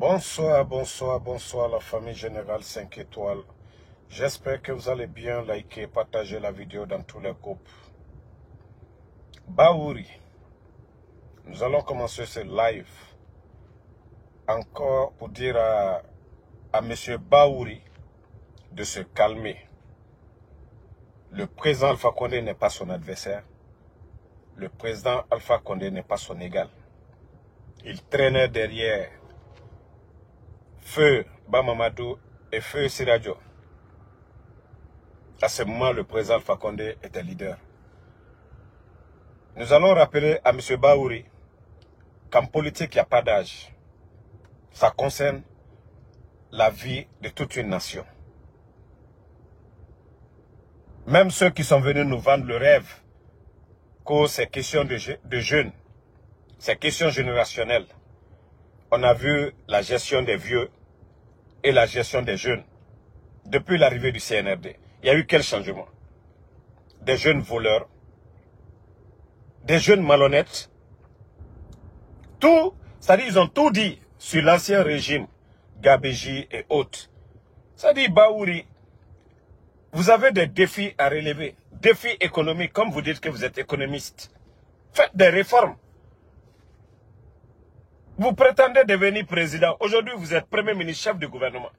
Bonsoir, bonsoir, bonsoir la famille Générale 5 étoiles. J'espère que vous allez bien liker, partager la vidéo dans tous les groupes. Bahouri, nous allons commencer ce live. Encore pour dire à M. Bahouri de se calmer. Le président Alpha Condé n'est pas son adversaire. Le président Alpha Condé n'est pas son égal. Il traînait derrière Feu Bamamadou et Feu Siradio. À ce moment, le président Alpha Condé était leader. Nous allons rappeler à M. Bahouri qu'en politique, il n'y a pas d'âge. Ça concerne la vie de toute une nation. Même ceux qui sont venus nous vendre le rêve, que ces questions de jeunes, ces questions générationnelles, on a vu la gestion des vieux et la gestion des jeunes. Depuis l'arrivée du CNRD, il y a eu quel changement? Des jeunes voleurs, des jeunes malhonnêtes. Tout, c'est-à-dire ils ont tout dit sur l'ancien régime, Gabéji et autres. C'est-à-dire Bahouri, vous avez des défis à relever. Défis économiques, comme vous dites que vous êtes économiste. Faites des réformes. Vous prétendez devenir président. Aujourd'hui, vous êtes premier ministre, chef du gouvernement.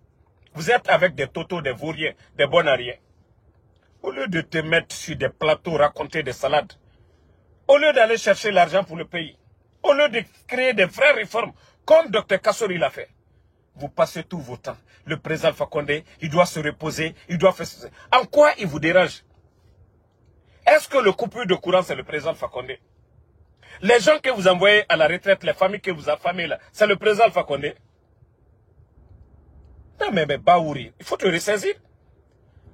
Vous êtes avec des totos, des vauriens, des bonariens. Au lieu de te mettre sur des plateaux, raconter des salades, au lieu d'aller chercher l'argent pour le pays, au lieu de créer des vraies réformes, comme Dr Kassori l'a fait, vous passez tout votre temps. Le président Alpha Condé, il doit se reposer, il doit faire... En quoi il vous dérange? Est-ce que le coupure de courant, c'est le président Alpha Condé? Les gens que vous envoyez à la retraite, les familles que vous affamez là, c'est le président Alpha Condé? Non mais Bahouri, il faut te ressaisir.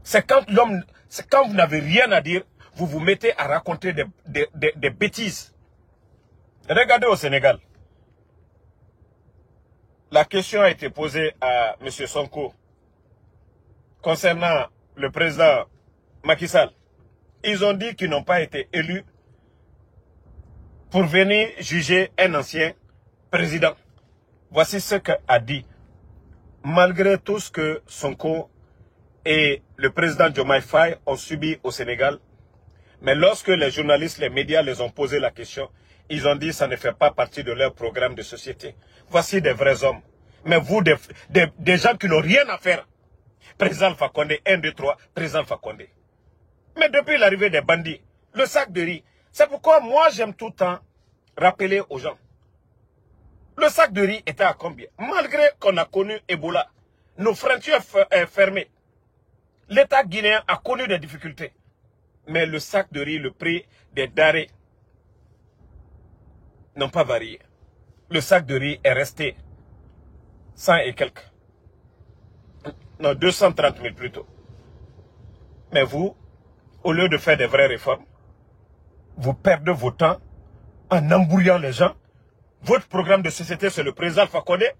C'est quand l'homme, c'est quand vous n'avez rien à dire, vous vous mettez à raconter des bêtises. Regardez au Sénégal. La question a été posée à M. Sonko concernant le président Macky Sall. Ils ont dit qu'ils n'ont pas été élus pour venir juger un ancien président. Voici ce qu'a dit. Malgré tout ce que Sonko et le président Diomaye Faye ont subi au Sénégal, mais lorsque les journalistes, les médias les ont posé la question, ils ont dit que ça ne fait pas partie de leur programme de société. Voici des vrais hommes. Mais vous, des gens qui n'ont rien à faire. Président Alpha Condé, 1, 2, 3, président Alpha Condé. Mais depuis l'arrivée des bandits, le sac de riz, c'est pourquoi moi j'aime tout le temps rappeler aux gens. Le sac de riz était à combien? Malgré qu'on a connu Ebola, nos frontières fermées, l'État guinéen a connu des difficultés. Mais le sac de riz, le prix des denrées n'ont pas varié. Le sac de riz est resté 100 et quelques. Non, 230 000 plutôt. Mais vous, au lieu de faire des vraies réformes, vous perdez votre temps en embrouillant les gens. Votre programme de société, c'est le président Alpha Condé.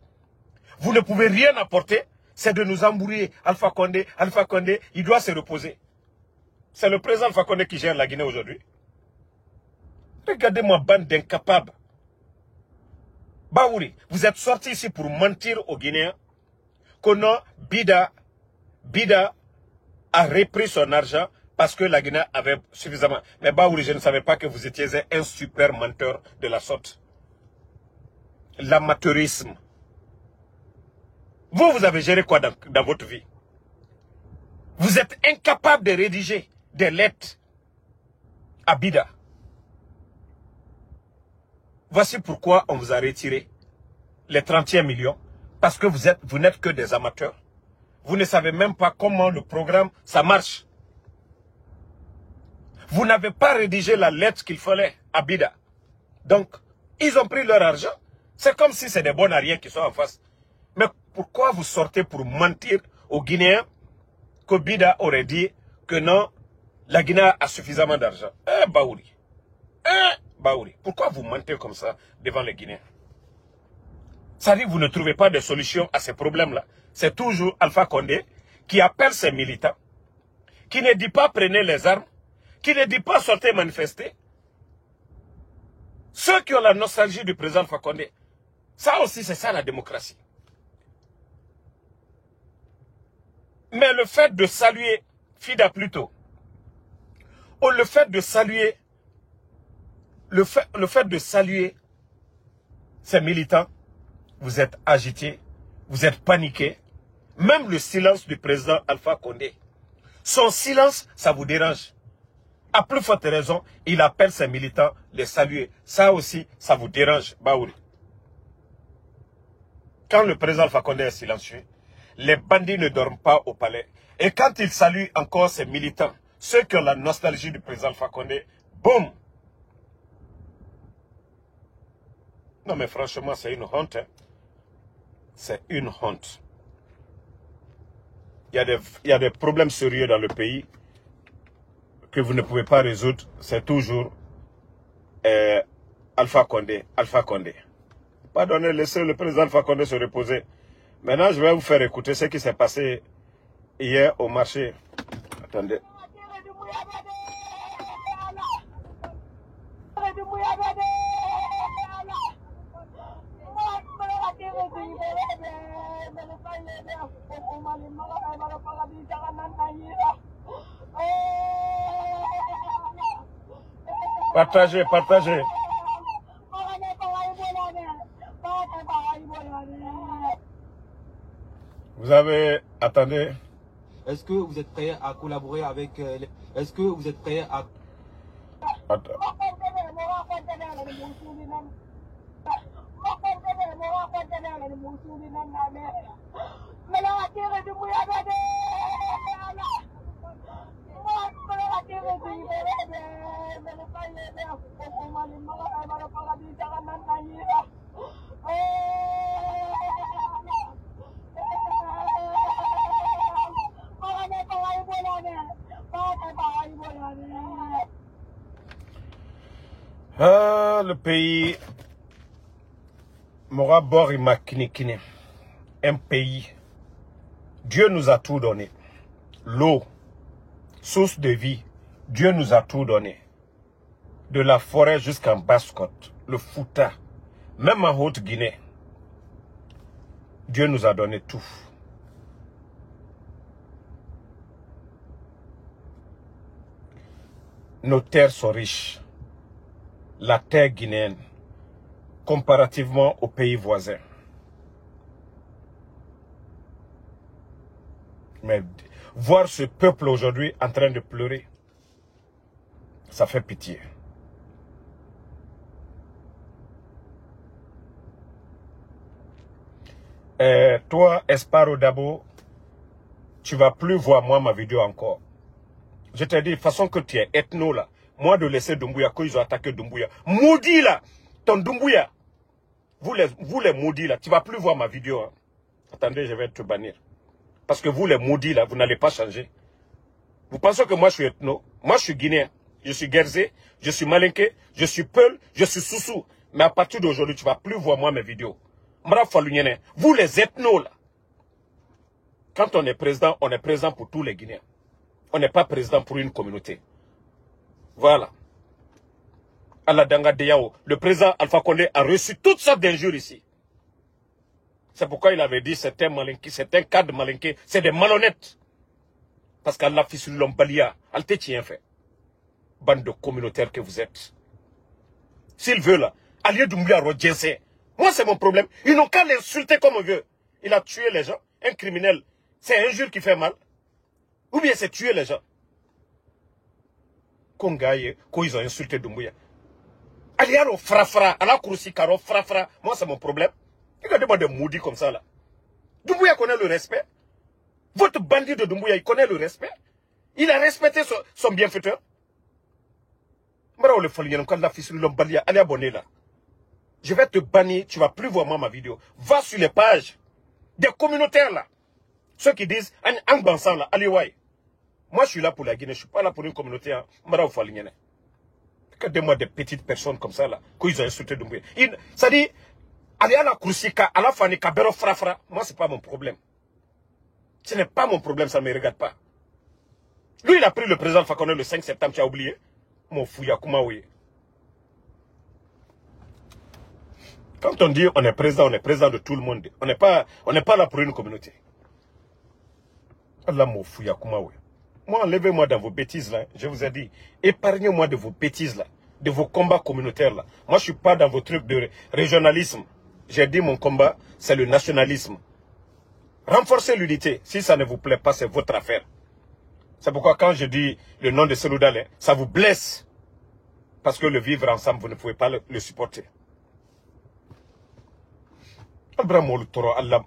Vous ne pouvez rien apporter. C'est de nous embrouiller. Alpha Condé, il doit se reposer. C'est le président Alpha Condé qui gère la Guinée aujourd'hui. Regardez-moi, bande d'incapables. Bahouri, vous êtes sortis ici pour mentir aux Guinéens que non, Bida a repris son argent parce que la Guinée avait suffisamment. Mais Bahouri, je ne savais pas que vous étiez un super menteur de la sorte. L'amateurisme. Vous avez géré quoi dans votre vie? Vous êtes incapable de rédiger des lettres à Bida. Voici pourquoi on vous a retiré les 31 millions. Parce que vous n'êtes que des amateurs. Vous ne savez même pas comment le programme, ça marche. Vous n'avez pas rédigé la lettre qu'il fallait à Bida. Donc, ils ont pris leur argent. C'est comme si c'est des bonariens qui sont en face. Mais pourquoi vous sortez pour mentir aux Guinéens que Bida aurait dit que non, la Guinée a suffisamment d'argent? Bahouri. Bahouri. Pourquoi vous mentez comme ça devant les Guinéens? Ça dit que vous ne trouvez pas de solution à ces problèmes-là. C'est toujours Alpha Condé qui appelle ses militants, qui ne dit pas prenez les armes, qui ne dit pas sortez manifester. Ceux qui ont la nostalgie du président Alpha Condé, ça aussi c'est ça la démocratie. Mais le fait de saluer Fida plutôt, ou le fait de saluer, le fait de saluer ces militants, vous êtes agités, vous êtes paniqués. Même le silence du président Alpha Condé, son silence, ça vous dérange. À plus forte raison, il appelle ses militants les saluer. Ça aussi, ça vous dérange, Baouri. Quand le président Alpha Condé est silencieux, les bandits ne dorment pas au palais. Et quand il salue encore ses militants, ceux qui ont la nostalgie du président Alpha Condé, boum. Non mais franchement, c'est une honte. Hein. C'est une honte. Il y a des problèmes sérieux dans le pays que vous ne pouvez pas résoudre. C'est toujours Alpha Condé. Alpha Condé. Pardonnez, laissez le président Alpha Condé se reposer. Maintenant, je vais vous faire écouter ce qui s'est passé hier au marché. Attendez. Partagez, partagez. Vous avez... Attendez. Est-ce que vous êtes prêt à collaborer avec... Est-ce que vous êtes prêt à... Attends. Ah, le pays Mora Borima Kinikine. Un pays. Dieu nous a tout donné. L'eau, source de vie. Dieu nous a tout donné. De la forêt jusqu'en Basse-Côte. Le Fouta. Même en Haute-Guinée. Dieu nous a donné tout. Nos terres sont riches. La terre guinéenne, comparativement aux pays voisins. Mais voir ce peuple aujourd'hui en train de pleurer, ça fait pitié. Toi, Esparo Dabo, tu vas plus voir moi ma vidéo encore. Je te dis, de façon que tu es ethno là, moi de laisser Doumbouya, quand ils ont attaqué Doumbouya. Maudit là, ton Doumbouya. Vous les maudits là, tu ne vas plus voir ma vidéo. Hein. Attendez, je vais te bannir. Parce que vous les maudits là, vous n'allez pas changer. Vous pensez que moi je suis ethno? Moi je suis guinéen. Je suis guerzé, je suis malinké, je suis peul, je suis soussou. Mais à partir d'aujourd'hui, tu ne vas plus voir moi mes vidéos. Vous les ethnos là. Quand on est président pour tous les Guinéens. On n'est pas président pour une communauté. Voilà. Allah Danga Deyao, le président Alpha Condé a reçu toutes sortes d'injures ici. C'est pourquoi il avait dit c'est un malinqué, c'est un cadre malinqué, c'est des malhonnêtes. Parce qu'Allah fils l'ombalia, Alte tient fait. Bande de communautaires que vous êtes. S'il veut là, Alié Doumbouya Rodjense. Moi c'est mon problème. Ils n'ont qu'à l'insulter comme on veut. Il a tué les gens. Un criminel. C'est injure qui fait mal. Ou bien c'est tuer les gens. Kongaye, quand ils ont insulté Doumbouya. Aliaro frafra, ala kouroussi karo frafra. Moi c'est mon problème. Regardez-moi des maudits comme ça là. Doumbouya connaît le respect. Votre bandit de Doumbouya, il connaît le respect. Il a respecté son bienfaiteur. Je vais te bannir, tu ne vas plus voir moi ma vidéo. Va sur les pages des communautaires là. Ceux qui disent, Angbansan là, Aliwai. Moi je suis là pour la Guinée, je ne suis pas là pour une communauté. Regardez-moi des petites personnes comme ça là, qu'ils ont insulté Doumbouya. Ça dit, aller à la Koursika, à la Fani Kabero Frafra, moi c'est pas mon problème. Ce n'est pas mon problème, ça ne me regarde pas. Lui il a pris le président Alpha Condé le 5 septembre, tu as oublié? Mon fouya Koumaouye. Quand on dit on est président de tout le monde. On n'est pas là pour une communauté. Allah m'oufouya kumawe. Moi, enlevez-moi dans vos bêtises là. Je vous ai dit, épargnez-moi de vos bêtises là, de vos combats communautaires là. Moi, je suis pas dans vos trucs de régionalisme. J'ai dit mon combat, c'est le nationalisme. Renforcez l'unité. Si ça ne vous plaît pas, c'est votre affaire. C'est pourquoi quand je dis le nom de Seloudalé, ça vous blesse. Parce que le vivre ensemble, vous ne pouvez pas le supporter. Allah,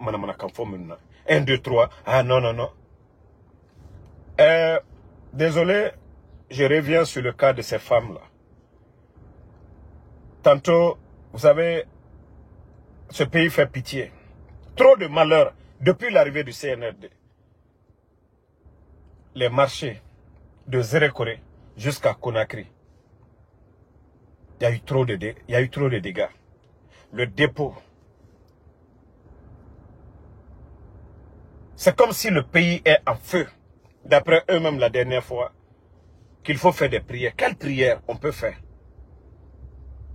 1, 2, 3. Ah non, non, non. Désolé, je reviens sur le cas de ces femmes-là. Tantôt, vous savez, ce pays fait pitié. Trop de malheurs depuis l'arrivée du CNRD. Les marchés de Zérekoré jusqu'à Conakry. Il y a eu trop de dégâts. Le dépôt. C'est comme si le pays est en feu. D'après eux-mêmes la dernière fois, qu'il faut faire des prières. Quelles prières on peut faire?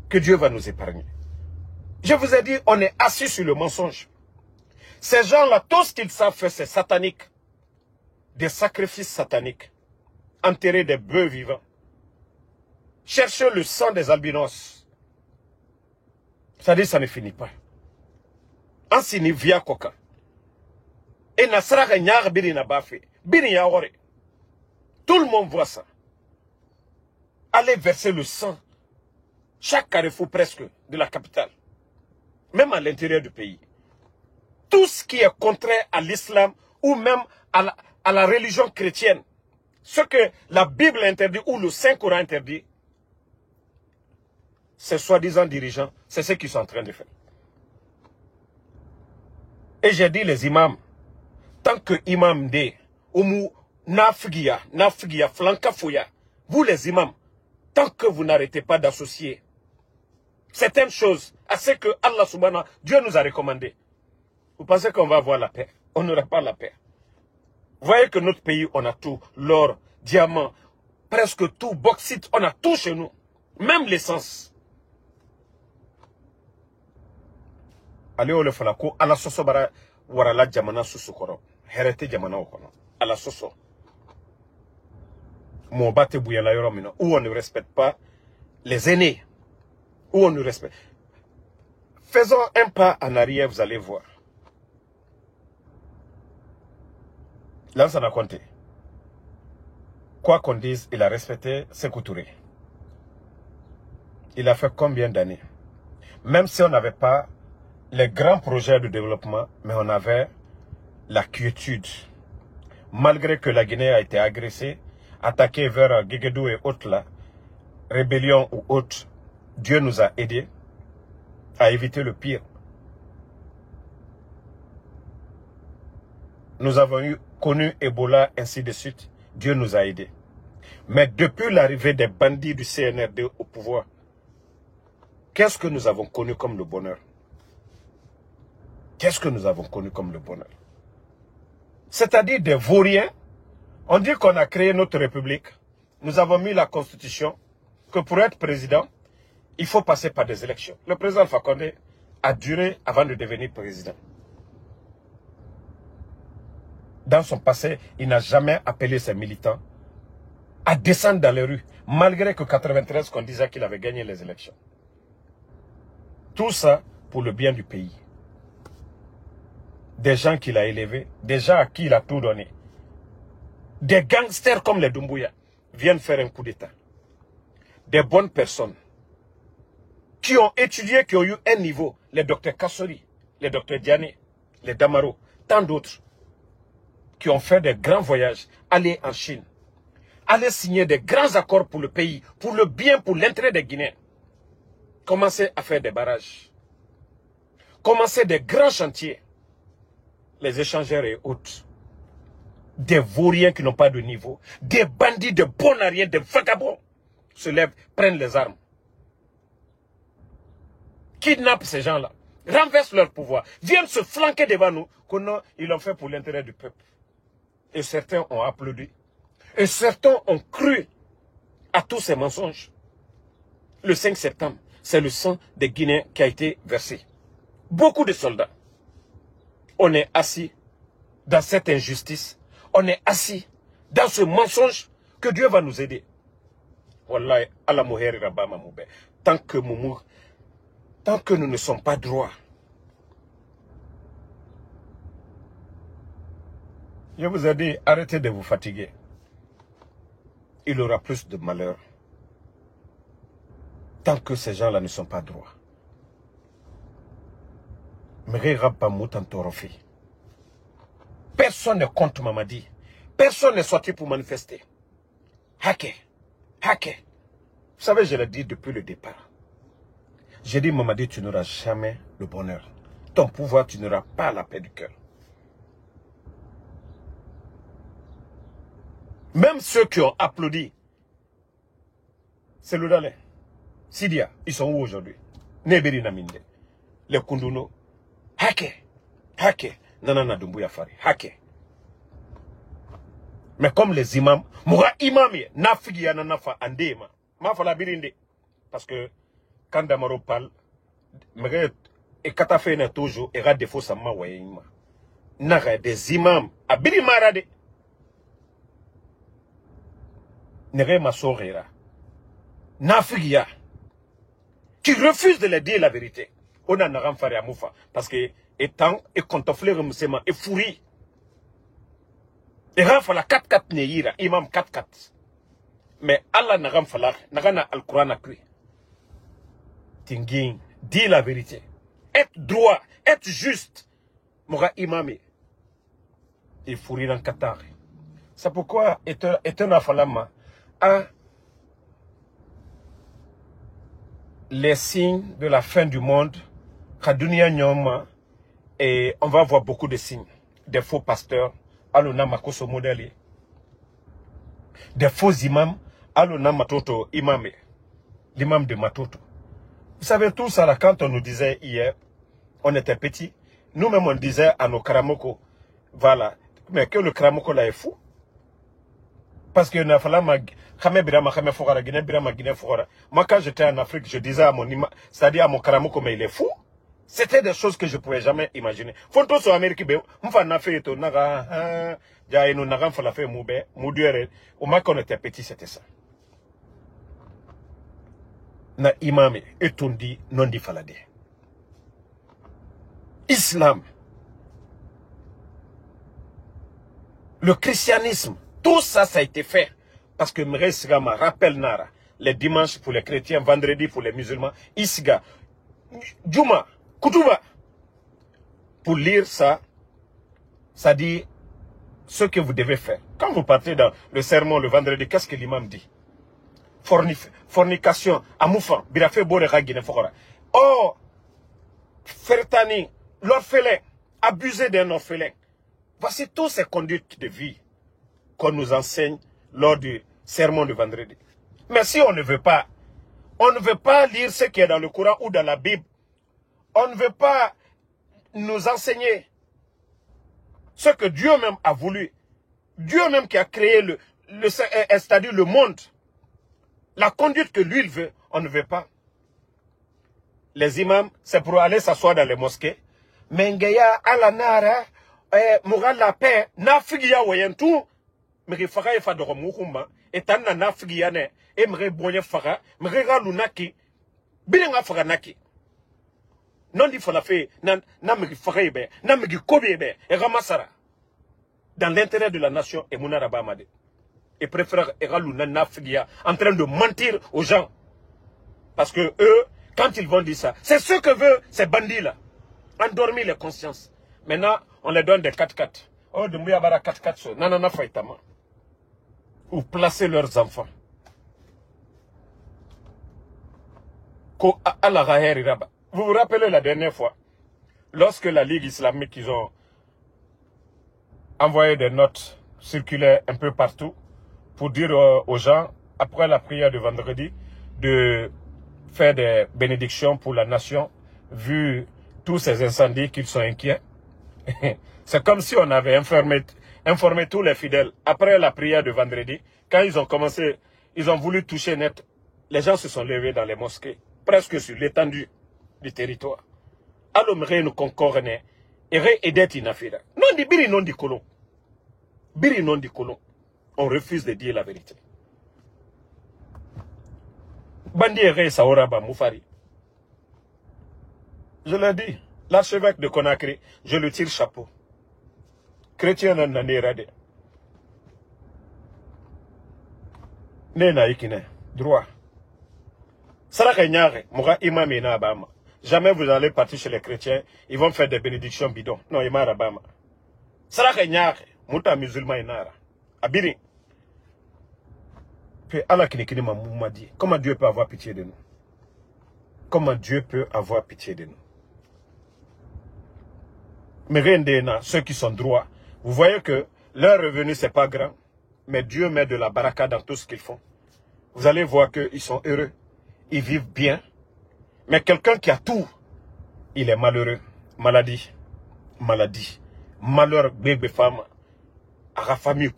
Que Dieu va nous épargner. Je vous ai dit, on est assis sur le mensonge. Ces gens-là, tout ce qu'ils savent faire, c'est satanique. Des sacrifices sataniques. Enterrer des bœufs vivants. Chercher le sang des albinos. C'est-à-dire, ça ne finit pas. Ensini via coca. Et Nasraka nyar biri na bafe. Biri yaore. Tout le monde voit ça. Allez verser le sang. Chaque carrefour presque de la capitale. Même à l'intérieur du pays. Tout ce qui est contraire à l'islam ou même à la religion chrétienne. Ce que la Bible interdit ou le Saint-Coran interdit. Ces soi-disant dirigeants, c'est ce qu'ils sont en train de faire. Et j'ai dit les imams. Tant que imam de, ou nafgiya, flanka fouya, vous les imams, tant que vous n'arrêtez pas d'associer certaines choses à ce que Allah subhanahu, Dieu nous a recommandé, vous pensez qu'on va avoir la paix? On n'aura pas la paix. Vous voyez que notre pays, on a tout, l'or, diamant, presque tout, bauxite, on a tout chez nous, même l'essence. Allez, on le fait la cour, Allah sosobara, warala jamana susukoro. Hérité jamana okono. À la soso. Mon bate bouyala yoromino. Où on ne respecte pas les aînés. Où on ne respecte. Faisons un pas en arrière, vous allez voir. Là, ça n'a compté. Quoi qu'on dise, il a respecté Sékou Touré. Il a fait combien d'années? Même si on n'avait pas les grands projets de développement, mais on avait la quiétude. Malgré que la Guinée a été agressée, attaquée vers Guéguédou et autres là, rébellion ou autres, Dieu nous a aidés à éviter le pire. Nous avons connu Ebola, ainsi de suite. Dieu nous a aidés. Mais depuis l'arrivée des bandits du CNRD au pouvoir, qu'est-ce que nous avons connu comme le bonheur? Qu'est-ce que nous avons connu comme le bonheur? C'est-à-dire des vauriens. On dit qu'on a créé notre république. Nous avons mis la constitution que pour être président, il faut passer par des élections. Le président Alpha Condé a duré avant de devenir président. Dans son passé, il n'a jamais appelé ses militants à descendre dans les rues, malgré que 93 qu'on disait qu'il avait gagné les élections. Tout ça pour le bien du pays. Des gens qu'il a élevés, des gens à qui il a tout donné. Des gangsters comme les Doumbouya viennent faire un coup d'État. Des bonnes personnes qui ont étudié, qui ont eu un niveau. Les docteurs Kassori, les docteurs Diané, les Damaro, tant d'autres qui ont fait des grands voyages, aller en Chine, aller signer des grands accords pour le pays, pour le bien, pour l'intérêt des Guinéens. Commencer à faire des barrages. Commencer des grands chantiers. Les échangeurs et autres. Des vauriens qui n'ont pas de niveau. Des bandits de bonariens, des vagabonds se lèvent, prennent les armes. Kidnappent ces gens-là. Renversent leur pouvoir. Viennent se flanquer devant nous. Ils l'ont fait pour l'intérêt du peuple. Et certains ont applaudi. Et certains ont cru à tous ces mensonges. Le 5 septembre, c'est le sang des Guinéens qui a été versé. Beaucoup de soldats. On est assis dans cette injustice. on est assis dans ce mensonge, que Dieu va nous aider. Wallahi, Allah Mouheri Rabama Moube. Tant que nous ne sommes pas droits, je vous ai dit, arrêtez de vous fatiguer. Il aura plus de malheur. Tant que ces gens-là ne sont pas droits. Personne ne compte Mamadi. Personne n'est sorti pour manifester. Haké. Haké. Vous savez, je l'ai dit depuis le départ. J'ai dit, Mamadi, tu n'auras jamais le bonheur. Ton pouvoir, tu n'auras pas la paix du cœur. Même ceux qui ont applaudi, c'est le Dalais. Sidia, ils sont où aujourd'hui? Neberi Naminde. Les Kunduno. Haké. Haké. Nanana Dumbuya Fari. Haké. Mais comme les imams, Moura imami, nafigi ya nanafa andema. Ma fala birinde. Parce que quand Damaro parle, et katafe na toujours, et rade défaut sa ma wayima. Nara des imams, abiri marade. Nere ma sorera. Nafigia. Qui refuse de leur dire la vérité. On a naram fari amoufa. Parce que, étant, et contemplé remusement, et fourri. Et rafala 4-4 neira, imam 4-4. Mais Allah n'a ramfala, n'a al-Qur'an accru. Tingin, dis la vérité. Être droit, être juste. Moura imami. Il fourri dans Qatar. C'est pourquoi, étant afalama, les signes de la fin du monde, et on va voir beaucoup de signes. Des faux pasteurs, alona makoso modèle. Des faux imams, alona matoto imame. L'imam de Matoto. Vous savez tout ça là, quand on nous disait hier, on était petits, nous-mêmes on disait à nos karamoko, voilà, mais que le karamoko là est fou. Parce que moi quand j'étais en Afrique, je disais à mon imam, c'est-à-dire à mon karamoko, mais il est fou. C'était des choses que je ne pouvais jamais imaginer. Fonto so Amérique, au moins qu'on était petit, c'était ça. Na imam et tondi non di falade. Islam, le christianisme, tout ça, ça a été fait. Parce que Mresga me rappelle Nara, les dimanches pour les chrétiens, vendredi pour les musulmans, Isga, Juma, Kutuba. Pour lire ça, ça dit ce que vous devez faire. Quand vous partez dans le sermon le vendredi, qu'est-ce que l'imam dit? Fornication, amoufan, birafé borera guiné fokora. Oh, fertani, l'orphelin, abuser d'un orphelin. Voici toutes ces conduites de vie qu'on nous enseigne lors du sermon de vendredi. Mais si on ne veut pas lire ce qui est dans le Coran ou dans la Bible, on ne veut pas nous enseigner ce que Dieu même a voulu. Dieu même qui a créé c'est-à-dire le monde. La conduite que lui il veut, on ne veut pas. Les imams, c'est pour aller s'asseoir dans les mosquées. Mengeya alanara, moral la paix, na figia wayentu, mais fara e fa do muhumba, etan na figia ne, e mre bonye fara, mre lunaki, bilinga fara naki. Non di fala fe, na mre fara ebe, na mre kobe ebe, e ramasara. Dans l'intérêt de la nation, et mounaraba made. Et préfère Eraluna Nafigia en train de mentir aux gens. Parce que eux, quand ils vont dire ça, c'est ce que veulent ces bandits-là. Endormir les consciences. Maintenant, on les donne des 4x4. Oh, de Mouyabara 4x4, nanana faitama. Ou placer leurs enfants. Vous vous rappelez la dernière fois, lorsque la Ligue islamique, ils ont envoyé des notes circulaires un peu partout, pour dire aux gens, après la prière de vendredi, de faire des bénédictions pour la nation, vu tous ces incendies qu'ils sont inquiets. C'est comme si on avait informé tous les fidèles. Après la prière de vendredi, quand ils ont commencé, ils ont voulu toucher net, les gens se sont levés dans les mosquées, presque sur l'étendue du territoire. Alors, nous concordons, et aider Tinafida. Non di biri, non di kolo. Biri non di colon. On refuse de dire la vérité. Bandi Ere Saoraba Moufari. Je l'ai dit. L'archevêque de Conakry, je le tire chapeau. Chrétien n'en est radé. Nena ikine. Droit. Saraka Nyare, Moura Imam Ina Abama. Jamais vous allez partir chez les chrétiens, ils vont faire des bénédictions bidons. Non, Imam Abama. Saraka Nyare, Mouta musulman Inara. Abiri. Puis Allah Kinikini m'a dit, comment Dieu peut avoir pitié de nous? Comment Dieu peut avoir pitié de nous? Mais rien ceux qui sont droits, vous voyez que leur revenu, c'est pas grand, mais Dieu met de la baraka dans tout ce qu'ils font. Vous allez voir qu'ils sont heureux, ils vivent bien. Mais quelqu'un qui a tout, il est malheureux. Maladie, malheur, bébé, femme, à la famille,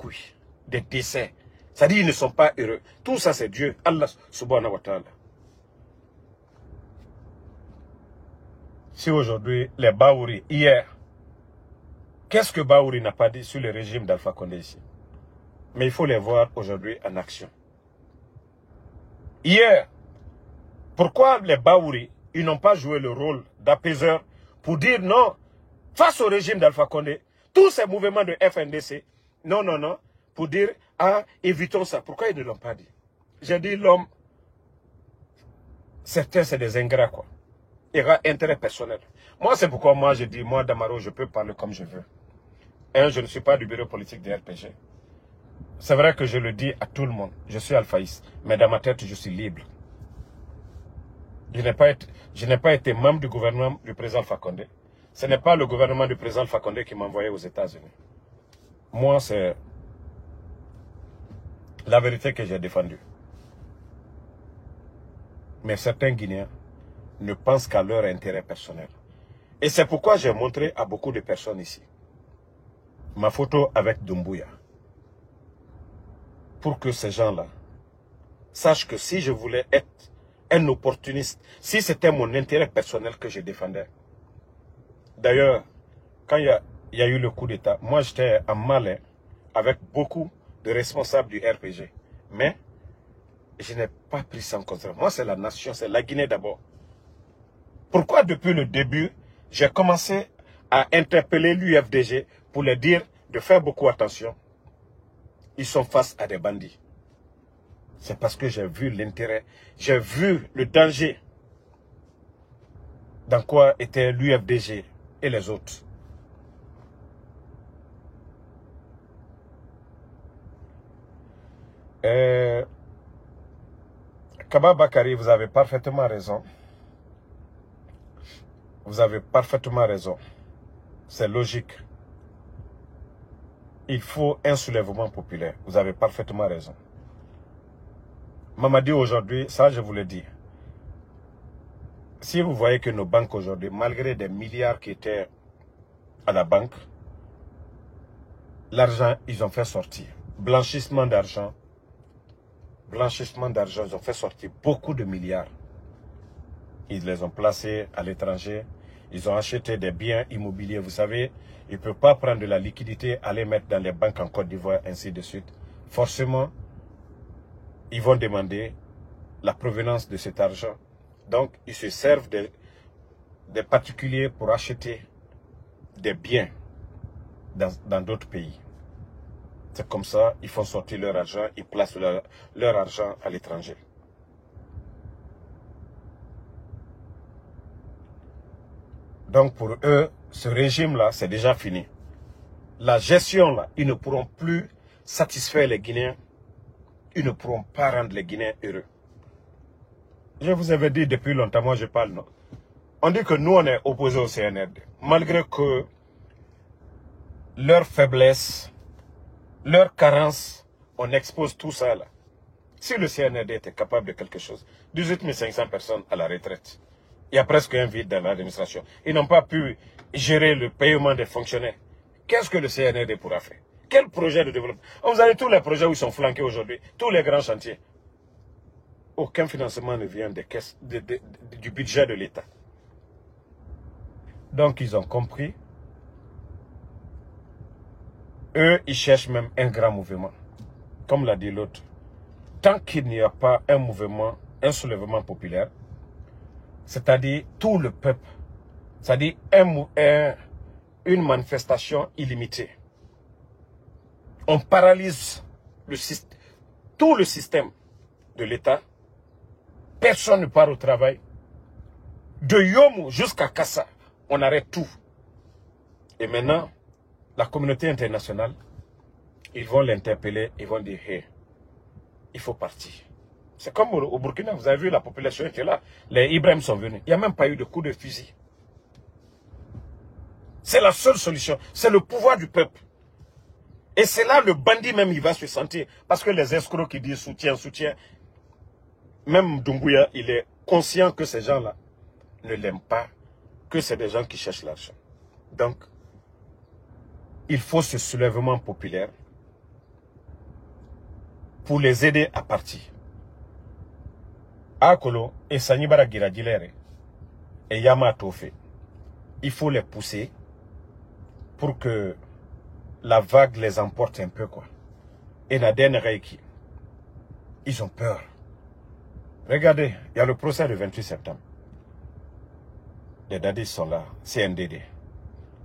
des décès. C'est-à-dire qu'ils ne sont pas heureux. Tout ça, c'est Dieu, Allah subhanahu wa ta'ala. Si aujourd'hui, les Baouri, hier, qu'est-ce que Baouri n'a pas dit sur le régime d'Alpha Condé ici? Mais il faut les voir aujourd'hui en action. Hier, pourquoi les Baouri, ils n'ont pas joué le rôle d'apaiseur pour dire non, face au régime d'Alpha Condé, tous ces mouvements de FNDC, non, non, non, pour dire, ah, évitons ça. Pourquoi ils ne l'ont pas dit? J'ai dit l'homme, certains c'est des ingrats, quoi. Il y a intérêt personnel. Moi, c'est pourquoi moi, je dis, moi, Damaro, je peux parler comme je veux. Je ne suis pas du bureau politique des RPG. C'est vrai que je le dis à tout le monde. Je suis alphaïste. Mais dans ma tête, je suis libre. Je n'ai pas été membre du gouvernement du président Alpha Condé. Ce n'est pas le gouvernement du président Alpha Condé qui m'a envoyé aux États-Unis. Moi, c'est la vérité que j'ai défendue. Mais certains Guinéens ne pensent qu'à leur intérêt personnel. Et c'est pourquoi j'ai montré à beaucoup de personnes ici ma photo avec Doumbouya. Pour que ces gens-là sachent que si je voulais être un opportuniste, si c'était mon intérêt personnel que je défendais. D'ailleurs, quand il y a eu le coup d'État, moi j'étais en Malin avec beaucoup de responsables du RPG. Mais je n'ai pas pris ça en compte. Moi, c'est la nation, c'est la Guinée d'abord. Pourquoi depuis le début, j'ai commencé à interpeller l'UFDG pour leur dire de faire beaucoup attention. Ils sont face à des bandits. C'est parce que j'ai vu l'intérêt, j'ai vu le danger dans quoi étaient l'UFDG et les autres. Kaba Bakari, vous avez parfaitement raison. Vous avez parfaitement raison. C'est logique. Il faut un soulèvement populaire. Vous avez parfaitement raison. Mamadi aujourd'hui, ça je vous le dis. Si vous voyez que nos banques aujourd'hui, malgré des milliards qui étaient à la banque, l'argent, ils ont fait sortir. Blanchissement d'argent, ils ont fait sortir beaucoup de milliards. Ils les ont placés à l'étranger. Ils ont acheté des biens immobiliers. Vous savez, ils ne peuvent pas prendre de la liquidité, aller mettre dans les banques en Côte d'Ivoire, ainsi de suite. Forcément, ils vont demander la provenance de cet argent. Donc, ils se servent des particuliers pour acheter des biens dans d'autres pays. C'est comme ça, ils font sortir leur argent, ils placent leur argent à l'étranger. Donc pour eux, ce régime-là, c'est déjà fini. La gestion-là, ils ne pourront plus satisfaire les Guinéens. Ils ne pourront pas rendre les Guinéens heureux. Je vous avais dit depuis longtemps, moi je parle, non? On dit que nous, on est opposés au CNRD. Malgré que leur faiblesse, leur carence, on expose tout ça là. Si le CNRD était capable de quelque chose, 18 500 personnes à la retraite. Il y a presque un vide dans l'administration. Ils n'ont pas pu gérer le paiement des fonctionnaires. Qu'est-ce que le CNRD pourra faire? Quel projet de développement? Vous avez tous les projets où ils sont flanqués aujourd'hui, tous les grands chantiers. Aucun financement ne vient des caisses, du budget de l'État. Donc ils ont compris Eux, ils cherchent même un grand mouvement. Comme l'a dit l'autre. Tant qu'il n'y a pas un mouvement, un soulèvement populaire, c'est-à-dire tout le peuple, c'est-à-dire une manifestation illimitée. On paralyse tout le système de l'État. Personne ne part au travail. De Yomu jusqu'à Kassa, on arrête tout. Et maintenant, la communauté internationale, ils vont l'interpeller, ils vont dire, hey, il faut partir. C'est comme au Burkina, vous avez vu, la population était là. Les Ibrahim sont venus. Il n'y a même pas eu de coup de fusil. C'est la seule solution. C'est le pouvoir du peuple. Et c'est là le bandit même, il va se sentir. Parce que les escrocs qui disent soutien, soutien, même Doumbouya, il est conscient que ces gens-là ne l'aiment pas, que c'est des gens qui cherchent l'argent. Donc, il faut ce soulèvement populaire pour les aider à partir. Akolo et Sanibara Giradilere et Yama Tofe, il faut les pousser pour que la vague les emporte un peu, quoi. Et Naden Reiki, ils ont peur. Regardez, il y a le procès du 28 septembre. Les dadis sont là, CNDD.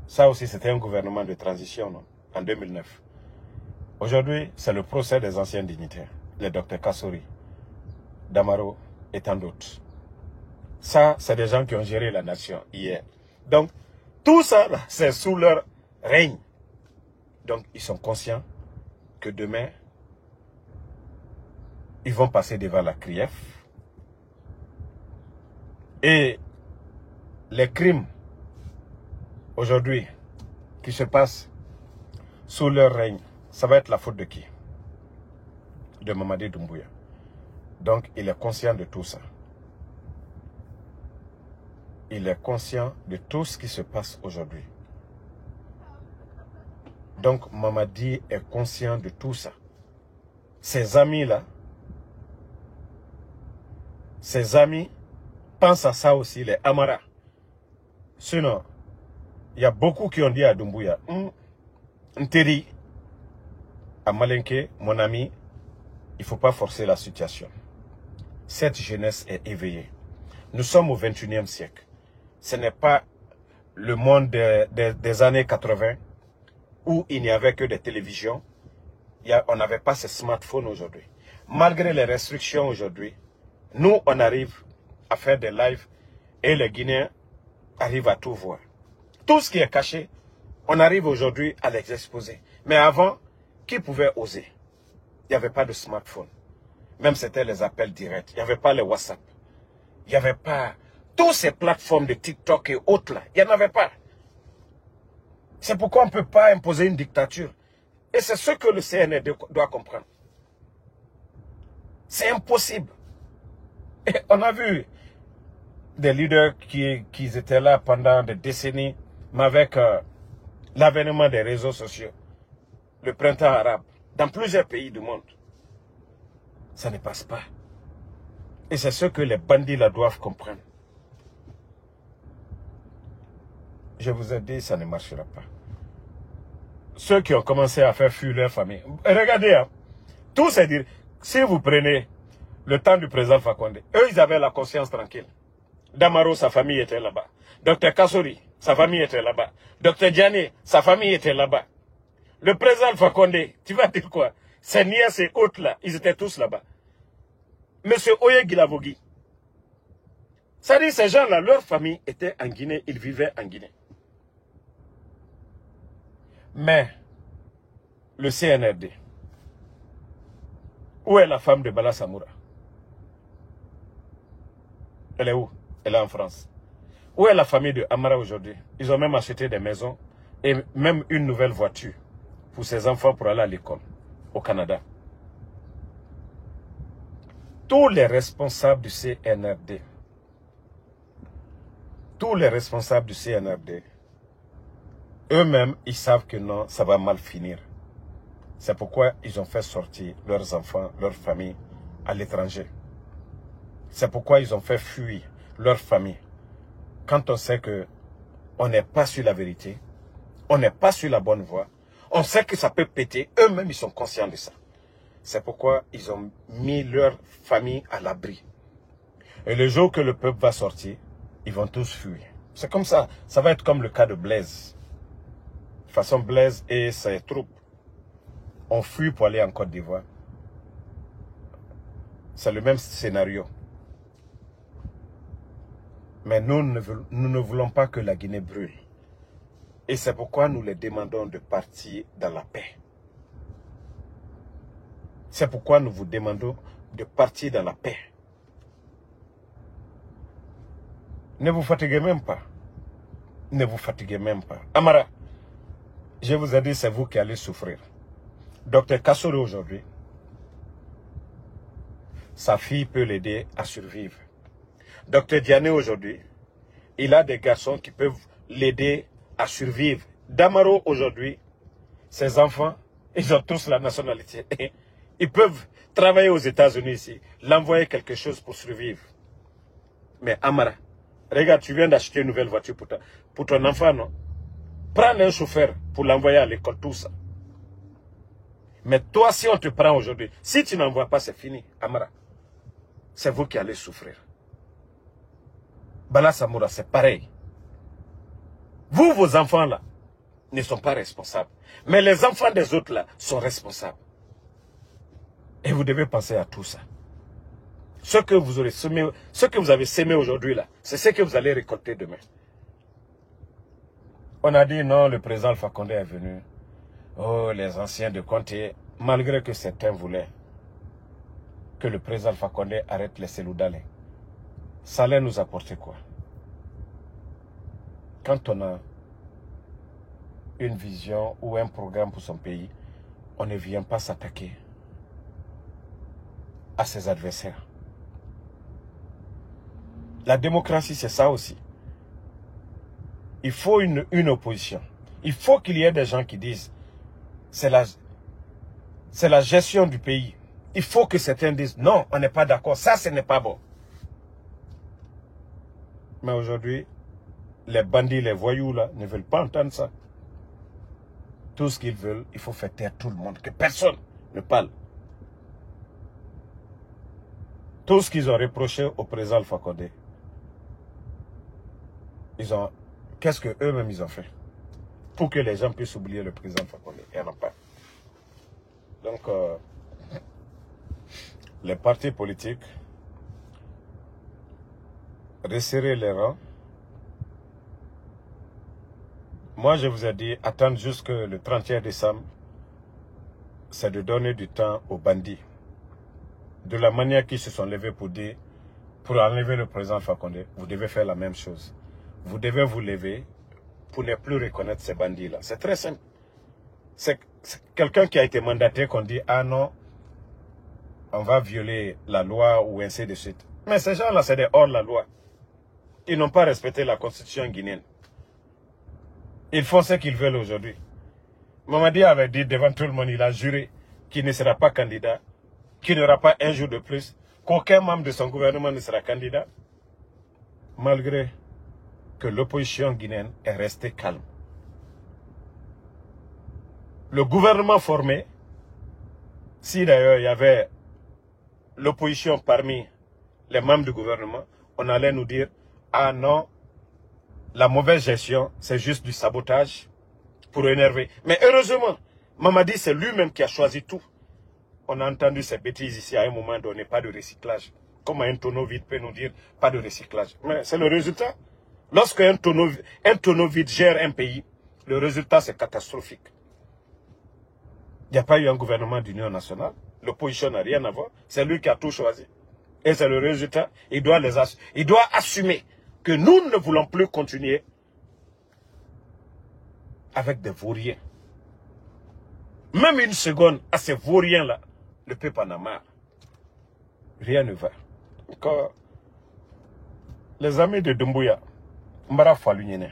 Ça aussi, c'était un gouvernement de transition, non? En 2009. Aujourd'hui, c'est le procès des anciens dignitaires. Les docteurs Kassori, Damaro et tant d'autres. Ça, c'est des gens qui ont géré la nation hier. Donc, tout ça, c'est sous leur règne. Donc, ils sont conscients que demain, ils vont passer devant la CRIEF. Et les crimes, aujourd'hui, qui se passent sous leur règne, ça va être la faute de qui? De Mamadi Doumbouya. Donc, il est conscient de tout ça. Il est conscient de tout ce qui se passe aujourd'hui. Donc, Mamadi est conscient de tout ça. Ses amis-là, ses amis pensent à ça aussi, les Amara. Sinon, il y a beaucoup qui ont dit à Doumbouya, Nteri, à Malenke, mon ami, il ne faut pas forcer la situation. Cette jeunesse est éveillée. Nous sommes au 21e siècle. Ce n'est pas le monde des années 80 où il n'y avait que des télévisions. On n'avait pas ces smartphones aujourd'hui. Malgré les restrictions aujourd'hui, nous, on arrive à faire des lives et les Guinéens arrivent à tout voir. Tout ce qui est caché, on arrive aujourd'hui à les exposer. Mais avant, qui pouvait oser? Il n'y avait pas de smartphone. Même c'était les appels directs. Il n'y avait pas les WhatsApp. Il n'y avait pas toutes ces plateformes de TikTok et autres là. Il n'y en avait pas. C'est pourquoi on ne peut pas imposer une dictature. Et c'est ce que le CNRD doit comprendre. C'est impossible. Et on a vu des leaders qui étaient là pendant des décennies, mais avec l'avènement des réseaux sociaux, le printemps arabe, dans plusieurs pays du monde. Ça ne passe pas. Et c'est ce que les bandits là doivent comprendre. Je vous ai dit, ça ne marchera pas. Ceux qui ont commencé à faire fuir leur famille. Regardez, hein, tout c'est dire, si vous prenez le temps du président Fakonde, eux, ils avaient la conscience tranquille. Damaro, sa famille était là-bas. Dr Kassori, sa famille était là-bas. Dr Diané, sa famille était là-bas. Le président Fakonde, tu vas dire quoi? Ses nièces et autres là, ils étaient tous là-bas. Monsieur Oye Guilavogui. Ça dit, ces gens-là, leur famille était en Guinée, ils vivaient en Guinée. Mais, le CNRD, où est la femme de Bala Samoura? Elle est où? Elle est en France. Où est la famille de Amara aujourd'hui? Ils ont même acheté des maisons et même une nouvelle voiture pour ses enfants pour aller à l'école au Canada. Tous les responsables du CNRD, eux-mêmes, ils savent que non, ça va mal finir. C'est pourquoi ils ont fait sortir leurs enfants, leurs familles à l'étranger. C'est pourquoi ils ont fait fuir leur famille. Quand on sait que on n'est pas sur la vérité, on n'est pas sur la bonne voie, On sait que ça peut péter. Eux-mêmes, ils sont conscients de ça. C'est pourquoi ils ont mis leur famille à l'abri. Et le jour que le peuple va sortir, ils vont tous fuir. C'est comme ça. Ça va être comme le cas de Blaise. De toute façon, Blaise et ses troupes ont fui pour aller en Côte d'Ivoire. C'est le même scénario. Mais nous ne voulons pas que la Guinée brûle. Et c'est pourquoi nous les demandons de partir dans la paix. C'est pourquoi nous vous demandons de partir dans la paix. Ne vous fatiguez même pas. Ne vous fatiguez même pas. Amara, je vous ai dit, c'est vous qui allez souffrir. Docteur Kassoro aujourd'hui, sa fille peut l'aider à survivre. Docteur Diané aujourd'hui, il a des garçons qui peuvent l'aider à survivre. Damaro aujourd'hui, ses enfants, ils ont tous la nationalité. Ils peuvent travailler aux États-Unis ici, l'envoyer quelque chose pour survivre. Mais Amara, regarde, tu viens d'acheter une nouvelle voiture pour ton enfant, non? Prends un chauffeur pour l'envoyer à l'école, tout ça. Mais toi, si on te prend aujourd'hui, si tu n'envoies pas, c'est fini, Amara. C'est vous qui allez souffrir. Bala Samoura, c'est pareil. Vous, vos enfants là, ne sont pas responsables. Mais les enfants des autres là sont responsables. Et vous devez penser à tout ça. Ce que vous aurez semé, ce que vous avez sémé aujourd'hui là, c'est ce que vous allez récolter demain. On a dit non, le président Alpha Condé est venu. Oh, les anciens de Conté, malgré que certains voulaient que le président Alpha Condé arrête les Seloudalais. Ça allait nous apporter quoi? Quand on a une vision ou un programme pour son pays, on ne vient pas s'attaquer à ses adversaires. La démocratie, c'est ça aussi. Il faut une opposition. Il faut qu'il y ait des gens qui disent c'est la gestion du pays. Il faut que certains disent non, on n'est pas d'accord, ça ce n'est pas bon. Mais aujourd'hui, les bandits, les voyous là, ne veulent pas entendre ça. Tout ce qu'ils veulent, il faut faire taire tout le monde, que personne ne parle. Tout ce qu'ils ont reproché au président Alpha Condé, qu'est-ce qu'eux-mêmes ils ont fait pour que les gens puissent oublier le président Alpha Condé? Il n'y en a pas. Donc, les partis politiques, resserrer les rangs. Moi, je vous ai dit, attendre jusque le 31 décembre, c'est de donner du temps aux bandits. De la manière qu'ils se sont levés pour dire, pour enlever le président Alpha Condé, vous devez faire la même chose. Vous devez vous lever pour ne plus reconnaître ces bandits-là. C'est très simple. C'est quelqu'un qui a été mandaté qu'on dit, ah non, on va violer la loi ou ainsi de suite. Mais ces gens-là, c'est des hors-la-loi. Ils n'ont pas respecté la constitution guinéenne. Ils font ce qu'ils veulent aujourd'hui. Mamadi avait dit devant tout le monde, il a juré qu'il ne sera pas candidat, qu'il n'y aura pas un jour de plus, qu'aucun membre de son gouvernement ne sera candidat, malgré que l'opposition guinéenne est restée calme. Le gouvernement formé, si d'ailleurs il y avait l'opposition parmi les membres du gouvernement, on allait nous dire, ah non, la mauvaise gestion, c'est juste du sabotage pour énerver. Mais heureusement, Mamadi, c'est lui-même qui a choisi tout. On a entendu ces bêtises ici à un moment donné, pas de recyclage. Comment un tonneau vide peut nous dire pas de recyclage? Mais c'est le résultat. Lorsque un tonneau vide gère un pays, le résultat c'est catastrophique. Il n'y a pas eu un gouvernement d'union nationale. L'opposition n'a rien à voir. C'est lui qui a tout choisi. Et c'est le résultat. Il doit assumer que nous ne voulons plus continuer avec des vauriens. Même une seconde à ces vauriens-là, le peuple en a marre. Rien ne va. Donc, les amis de Doumbouya, Mbara Falunyene,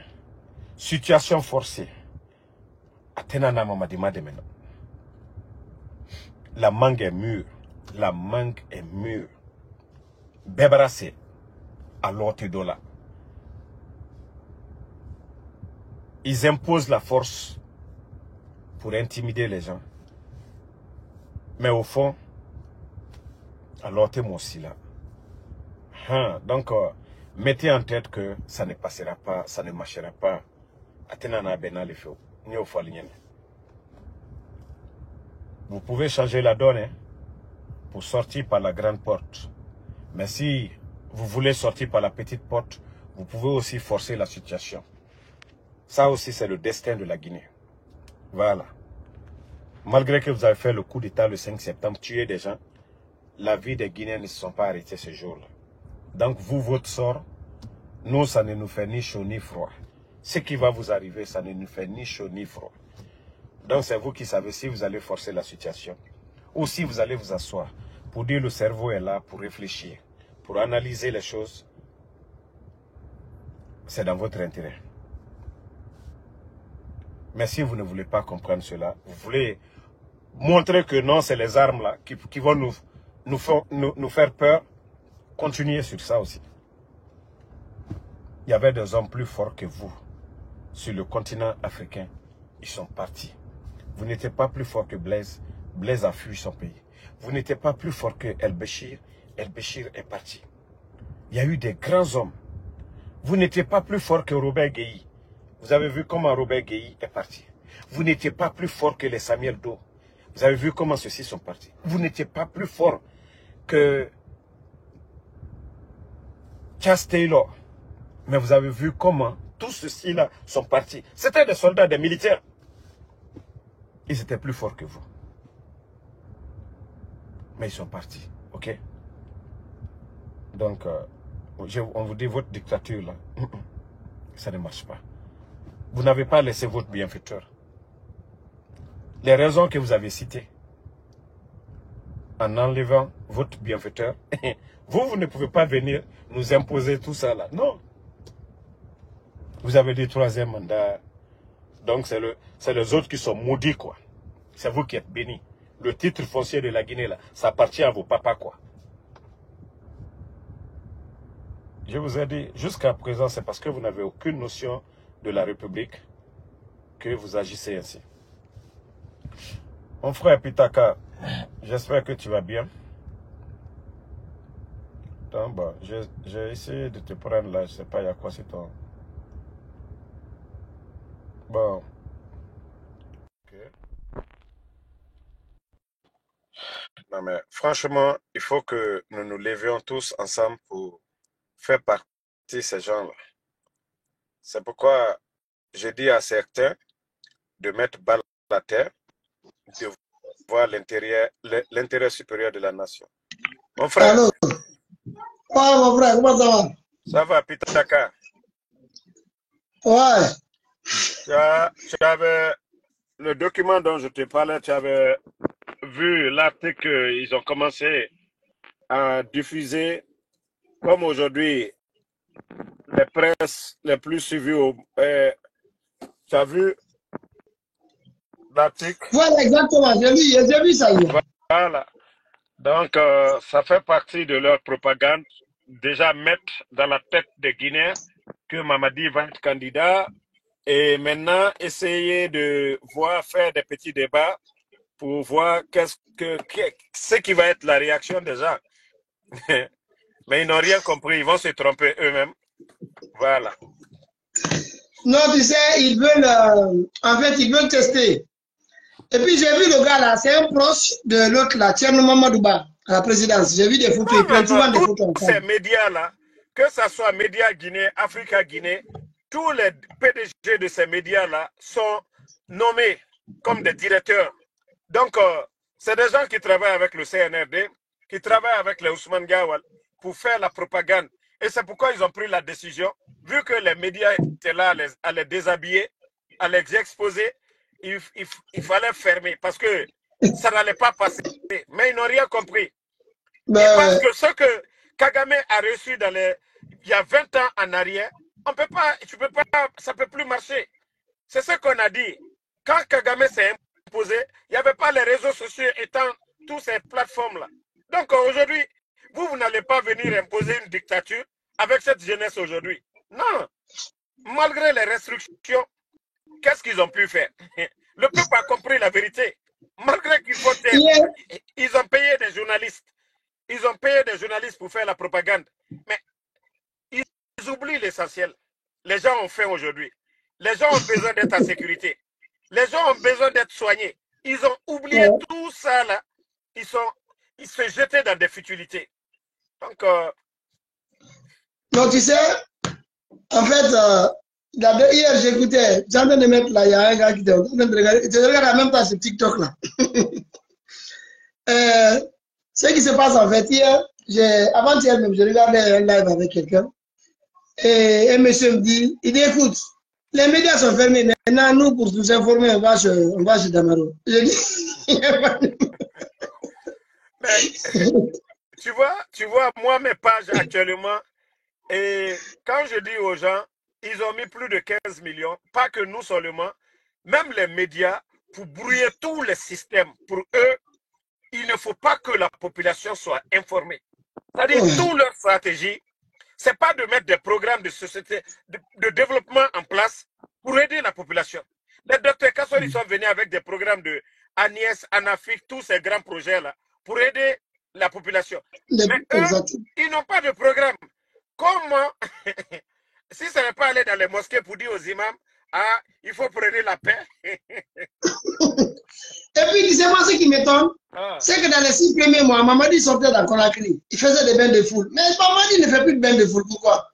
situation forcée. Atenana Mamadima de maintenant. La mangue est mûre. La mangue est mûre. Bébrassé à l'autre dollar. Ils imposent la force pour intimider les gens. Mais au fond, alors t'es mon aussi là. Donc, mettez en tête que ça ne passera pas, ça ne marchera pas. Vous pouvez changer la donne hein, pour sortir par la grande porte. Mais si vous voulez sortir par la petite porte, vous pouvez aussi forcer la situation. Ça aussi, c'est le destin de la Guinée. Voilà. Malgré que vous avez fait le coup d'État le 5 septembre, tué des gens, la vie des Guinéens ne se sont pas arrêtées ce jour-là. Donc, vous, votre sort, nous, ça ne nous fait ni chaud ni froid. Ce qui va vous arriver, ça ne nous fait ni chaud ni froid. Donc, c'est vous qui savez si vous allez forcer la situation ou si vous allez vous asseoir pour dire le cerveau est là pour réfléchir, pour analyser les choses. C'est dans votre intérêt. Mais si vous ne voulez pas comprendre cela, vous voulez montrer que non, c'est les armes là qui vont nous faire peur, continuez sur ça aussi. Il y avait des hommes plus forts que vous sur le continent africain. Ils sont partis. Vous n'étiez pas plus fort que Blaise. Blaise a fui son pays. Vous n'étiez pas plus fort que El-Béchir. El-Béchir est parti. Il y a eu des grands hommes. Vous n'étiez pas plus fort que Robert Guéhi. Vous avez vu comment Robert Guéhi est parti. Vous n'étiez pas plus fort que les Samuel Doe. Vous avez vu comment ceux-ci sont partis. Vous n'étiez pas plus fort que Charles Taylor. Mais vous avez vu comment tous ceux-ci-là sont partis. C'était des soldats, des militaires. Ils étaient plus forts que vous. Mais ils sont partis. Ok? Donc, on vous dit votre dictature là. Ça ne marche pas. Vous n'avez pas laissé votre bienfaiteur. Les raisons que vous avez citées, en enlevant votre bienfaiteur, vous ne pouvez pas venir nous imposer tout ça là. Non. Vous avez dit troisième mandat. Donc c'est les autres qui sont maudits quoi. C'est vous qui êtes bénis. Le titre foncier de la Guinée là, ça appartient à vos papas quoi. Je vous ai dit, jusqu'à présent, c'est parce que vous n'avez aucune notion de la République que vous agissez ainsi. Mon frère Pitaka, j'espère que tu vas bien. Donc, bon, j'ai essayé de te prendre là, je ne sais pas, il y a quoi c'est ton... Bon. Ok. Non mais, franchement, il faut que nous nous levions tous ensemble pour faire partie de ces gens-là. C'est pourquoi je dis à certains de mettre balle à la terre, de voir l'intérêt supérieur de la nation. Mon frère. Allô? Ouais, mon frère, comment ça va? Ça va, Pitaka? Ouais. Tu avais le document dont je te parlais, tu avais vu l'article qu'ils ont commencé à diffuser, comme aujourd'hui, les presses les plus suivies. Tu as vu l'article? Voilà, exactement, j'ai vu ça hier. Voilà. Donc, ça fait partie de leur propagande. Déjà mettre dans la tête des Guinéens que Mamadi va être candidat et maintenant essayer de faire des petits débats pour voir ce qui va être la réaction des gens. Mais ils n'ont rien compris, ils vont se tromper eux-mêmes. Voilà. Non, tu sais, ils veulent tester. Et puis j'ai vu le gars là, c'est un proche de l'autre là, Thierno Mamadouba, à la présidence. J'ai vu des photos, il prend souvent des photos. Tous ces médias-là, que ce soit Média Guinée, Africa Guinée, tous les PDG de ces médias-là sont nommés comme des directeurs. Donc, c'est des gens qui travaillent avec le CNRD, qui travaillent avec les Ousmane Gawal pour faire la propagande. Et c'est pourquoi ils ont pris la décision, vu que les médias étaient là à les déshabiller, à les exposer, il fallait fermer parce que ça n'allait pas passer. Mais ils n'ont rien compris. Parce que ce que Kagame a reçu il y a 20 ans en arrière, ça ne peut plus marcher. C'est ce qu'on a dit. Quand Kagame s'est imposé, il n'y avait pas les réseaux sociaux étant toutes ces plateformes-là. Donc aujourd'hui, vous n'allez pas venir imposer une dictature avec cette jeunesse aujourd'hui. Non. Malgré les restrictions, qu'est-ce qu'ils ont pu faire? Le peuple a compris la vérité. Malgré qu'ils font taire, ils ont payé des journalistes. Ils ont payé des journalistes pour faire la propagande. Mais ils oublient l'essentiel. Les gens ont faim aujourd'hui. Les gens ont besoin d'être en sécurité. Les gens ont besoin d'être soignés. Ils ont oublié tout ça là. Ils se jetaient dans des futilités. Donc, non, tu sais, en fait, hier j'écoutais, j'ai en train de mettre là, il y a un gars qui était en train de regarder, je regarde en même temps sur TikTok là. Ce qui se passe en fait, hier, avant-hier même, je regardais un live avec quelqu'un, et un monsieur me dit, il dit, écoute, les médias sont fermés, maintenant nous, pour nous informer, on va chez Damaro. Je dis, mais, tu vois, moi, mes pages actuellement, et quand je dis aux gens, ils ont mis plus de 15 millions, pas que nous seulement, même les médias, pour brouiller tous les systèmes. Pour eux, il ne faut pas que la population soit informée. C'est-à-dire, toute leur stratégie, ce n'est pas de mettre des programmes de société, de développement en place pour aider la population. Les docteurs Kassori sont venus avec des programmes de Agnès, Anafik, tous ces grands projets-là, pour aider la population. Mais eux, ils n'ont pas de programme. Comment, si ce n'est pas aller dans les mosquées pour dire aux imams, ah, il faut prêcher la paix. Et puis, tu sais moi ce qui m'étonne, c'est que dans les 6 premiers mois, Mamadi sortait dans Conakry. Il faisait des bains de foule. Mais Mamadi ne fait plus de bains de foule. Pourquoi?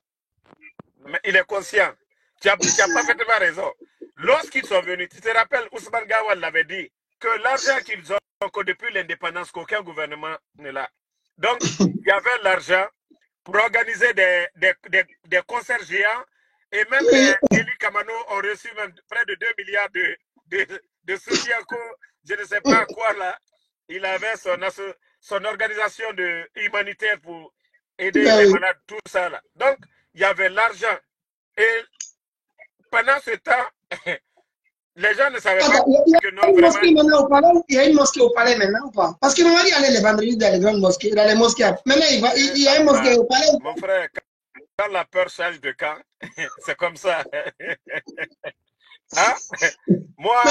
Mais il est conscient. Tu as parfaitement raison. Lorsqu'ils sont venus, tu te rappelles, Ousmane Gawal l'avait dit, que l'argent qu'ils ont, que depuis l'indépendance, qu'aucun gouvernement ne l'a. Donc, il y avait l'argent pour organiser des concerts géants. Et même Eli Kamano ont reçu même près de 2 milliards de soutien. Je ne sais pas quoi là. Il avait son organisation humanitaire pour aider les malades, tout ça là. Donc, il y avait l'argent. Et pendant ce temps, les gens ne savaient pas que non, vraiment... Il y a une mosquée au palais maintenant ou pas? Parce que Mamadi allait les vendredis dans les grandes mosquées, dans les mosquées. Maintenant, il y a une mosquée au palais. Mon frère, quand la peur change de camp, c'est comme ça. Hein? Moi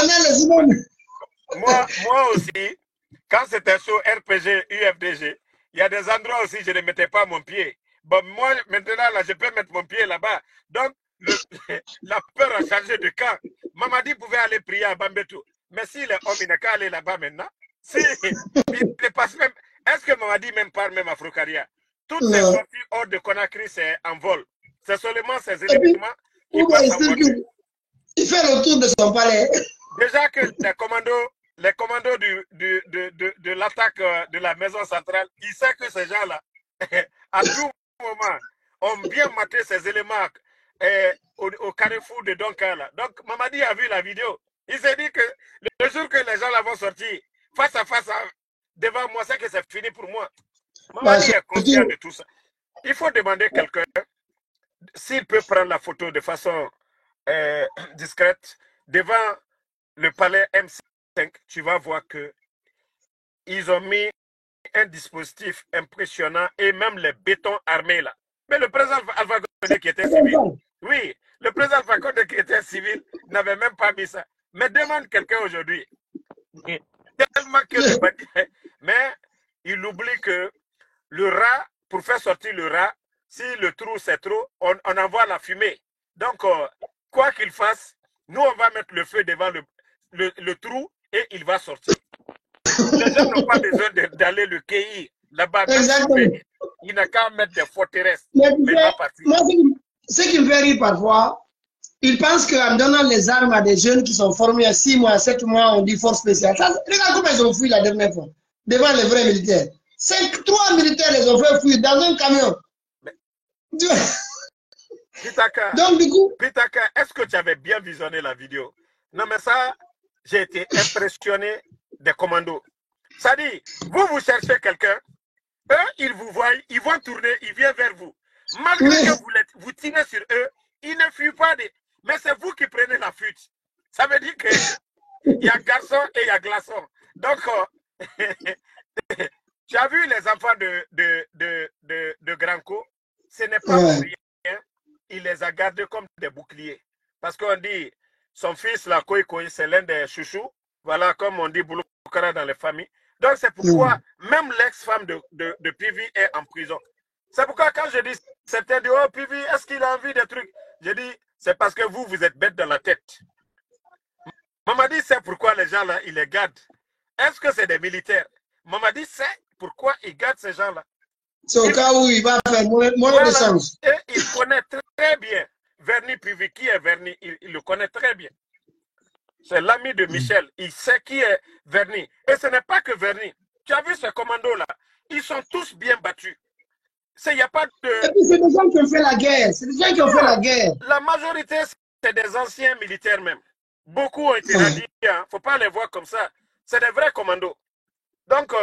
aussi, quand c'était chaud RPG, UFDG, il y a des endroits aussi je ne mettais pas mon pied. Bon, moi, maintenant, là, je peux mettre mon pied là-bas. Donc, la peur a changé de camp. Mamadi pouvait aller prier à Bambetou. Mais si les hommes, il n'a qu'à aller là-bas maintenant. Si, il passe même. Est-ce que Mamadi même parle même à Froukaria? Toutes ces sorties hors de Conakry, c'est en vol. C'est seulement ces éléments qui passent en voiture. Il fait le tour de son palais. Déjà que les commandos de l'attaque de la maison centrale, ils savent que ces gens-là, à tout moment, ont bien maté ces éléments au carrefour de Donkala. Donc, Mamadi a vu la vidéo. Il s'est dit que le jour que les gens vont sortir face à face devant moi, c'est que c'est fini pour moi. Mamadi est conscient de tout ça. Il faut demander à quelqu'un s'il peut prendre la photo de façon discrète devant le palais M5. Tu vas voir que ils ont mis un dispositif impressionnant et même les bétons armés là. Mais le président Alpha Condé qui était civil, oui, le président Alpha Condé qui était civil n'avait même pas mis ça. Mais demande quelqu'un aujourd'hui. Tellement que mais il oublie que le rat, pour faire sortir le rat, si le trou c'est trop, on envoie la fumée. Donc, quoi qu'il fasse, nous on va mettre le feu devant le trou et il va sortir. Les gens n'ont pas besoin d'aller le cueillir là-bas. Il n'a qu'à mettre des forteresses. Mais il va partir. Moi, ce qui me fait rire parfois, ils pensent qu'en donnant les armes à des jeunes qui sont formés à 6 mois, 7 mois, on dit force spéciale. Regarde comment ils ont fui la dernière fois, devant les vrais militaires. 3 militaires les ont fait fuir dans un camion. Pitaka, donc, du coup... Pitaka, est-ce que tu avais bien visionné la vidéo? Non, mais ça, j'ai été impressionné des commandos. Ça dit, vous cherchez quelqu'un, eux, ils vous voient, ils vont tourner, ils viennent vers vous. Malgré que vous tirez sur eux, ils ne fuient pas. Mais c'est vous qui prenez la fuite. Ça veut dire qu'il y a garçon et il y a glaçon. Donc, tu as vu les enfants de Granco? Ce n'est pas pour rien. Il les a gardés comme des boucliers. Parce qu'on dit, son fils, la Koïkoï, c'est l'un des chouchous. Voilà, comme on dit Bouloukara dans les familles. Donc, c'est pourquoi même l'ex-femme de Pivi est en prison. C'est pourquoi quand je dis, certains disent, oh Pivi, est-ce qu'il a envie des trucs? Je dis, c'est parce que vous êtes bêtes dans la tête. Mamadi sait pourquoi les gens là, ils les gardent. Est-ce que c'est des militaires? Mamadi sait pourquoi ils gardent ces gens-là. C'est au cas où il va faire moins de sens. Et il connaît très bien Verny Pivi. Qui est Verny? Il le connaît très bien. C'est l'ami de Michel. Il sait qui est Verny. Et ce n'est pas que Verny. Tu as vu ce commando-là? Ils sont tous bien battus. Il n'y a pas de... Et puis c'est des gens qui ont fait la guerre. C'est des gens qui ont fait la guerre. La majorité, c'est des anciens militaires même. Beaucoup ont été radiés. Il ne faut pas les voir comme ça. C'est des vrais commandos. Donc,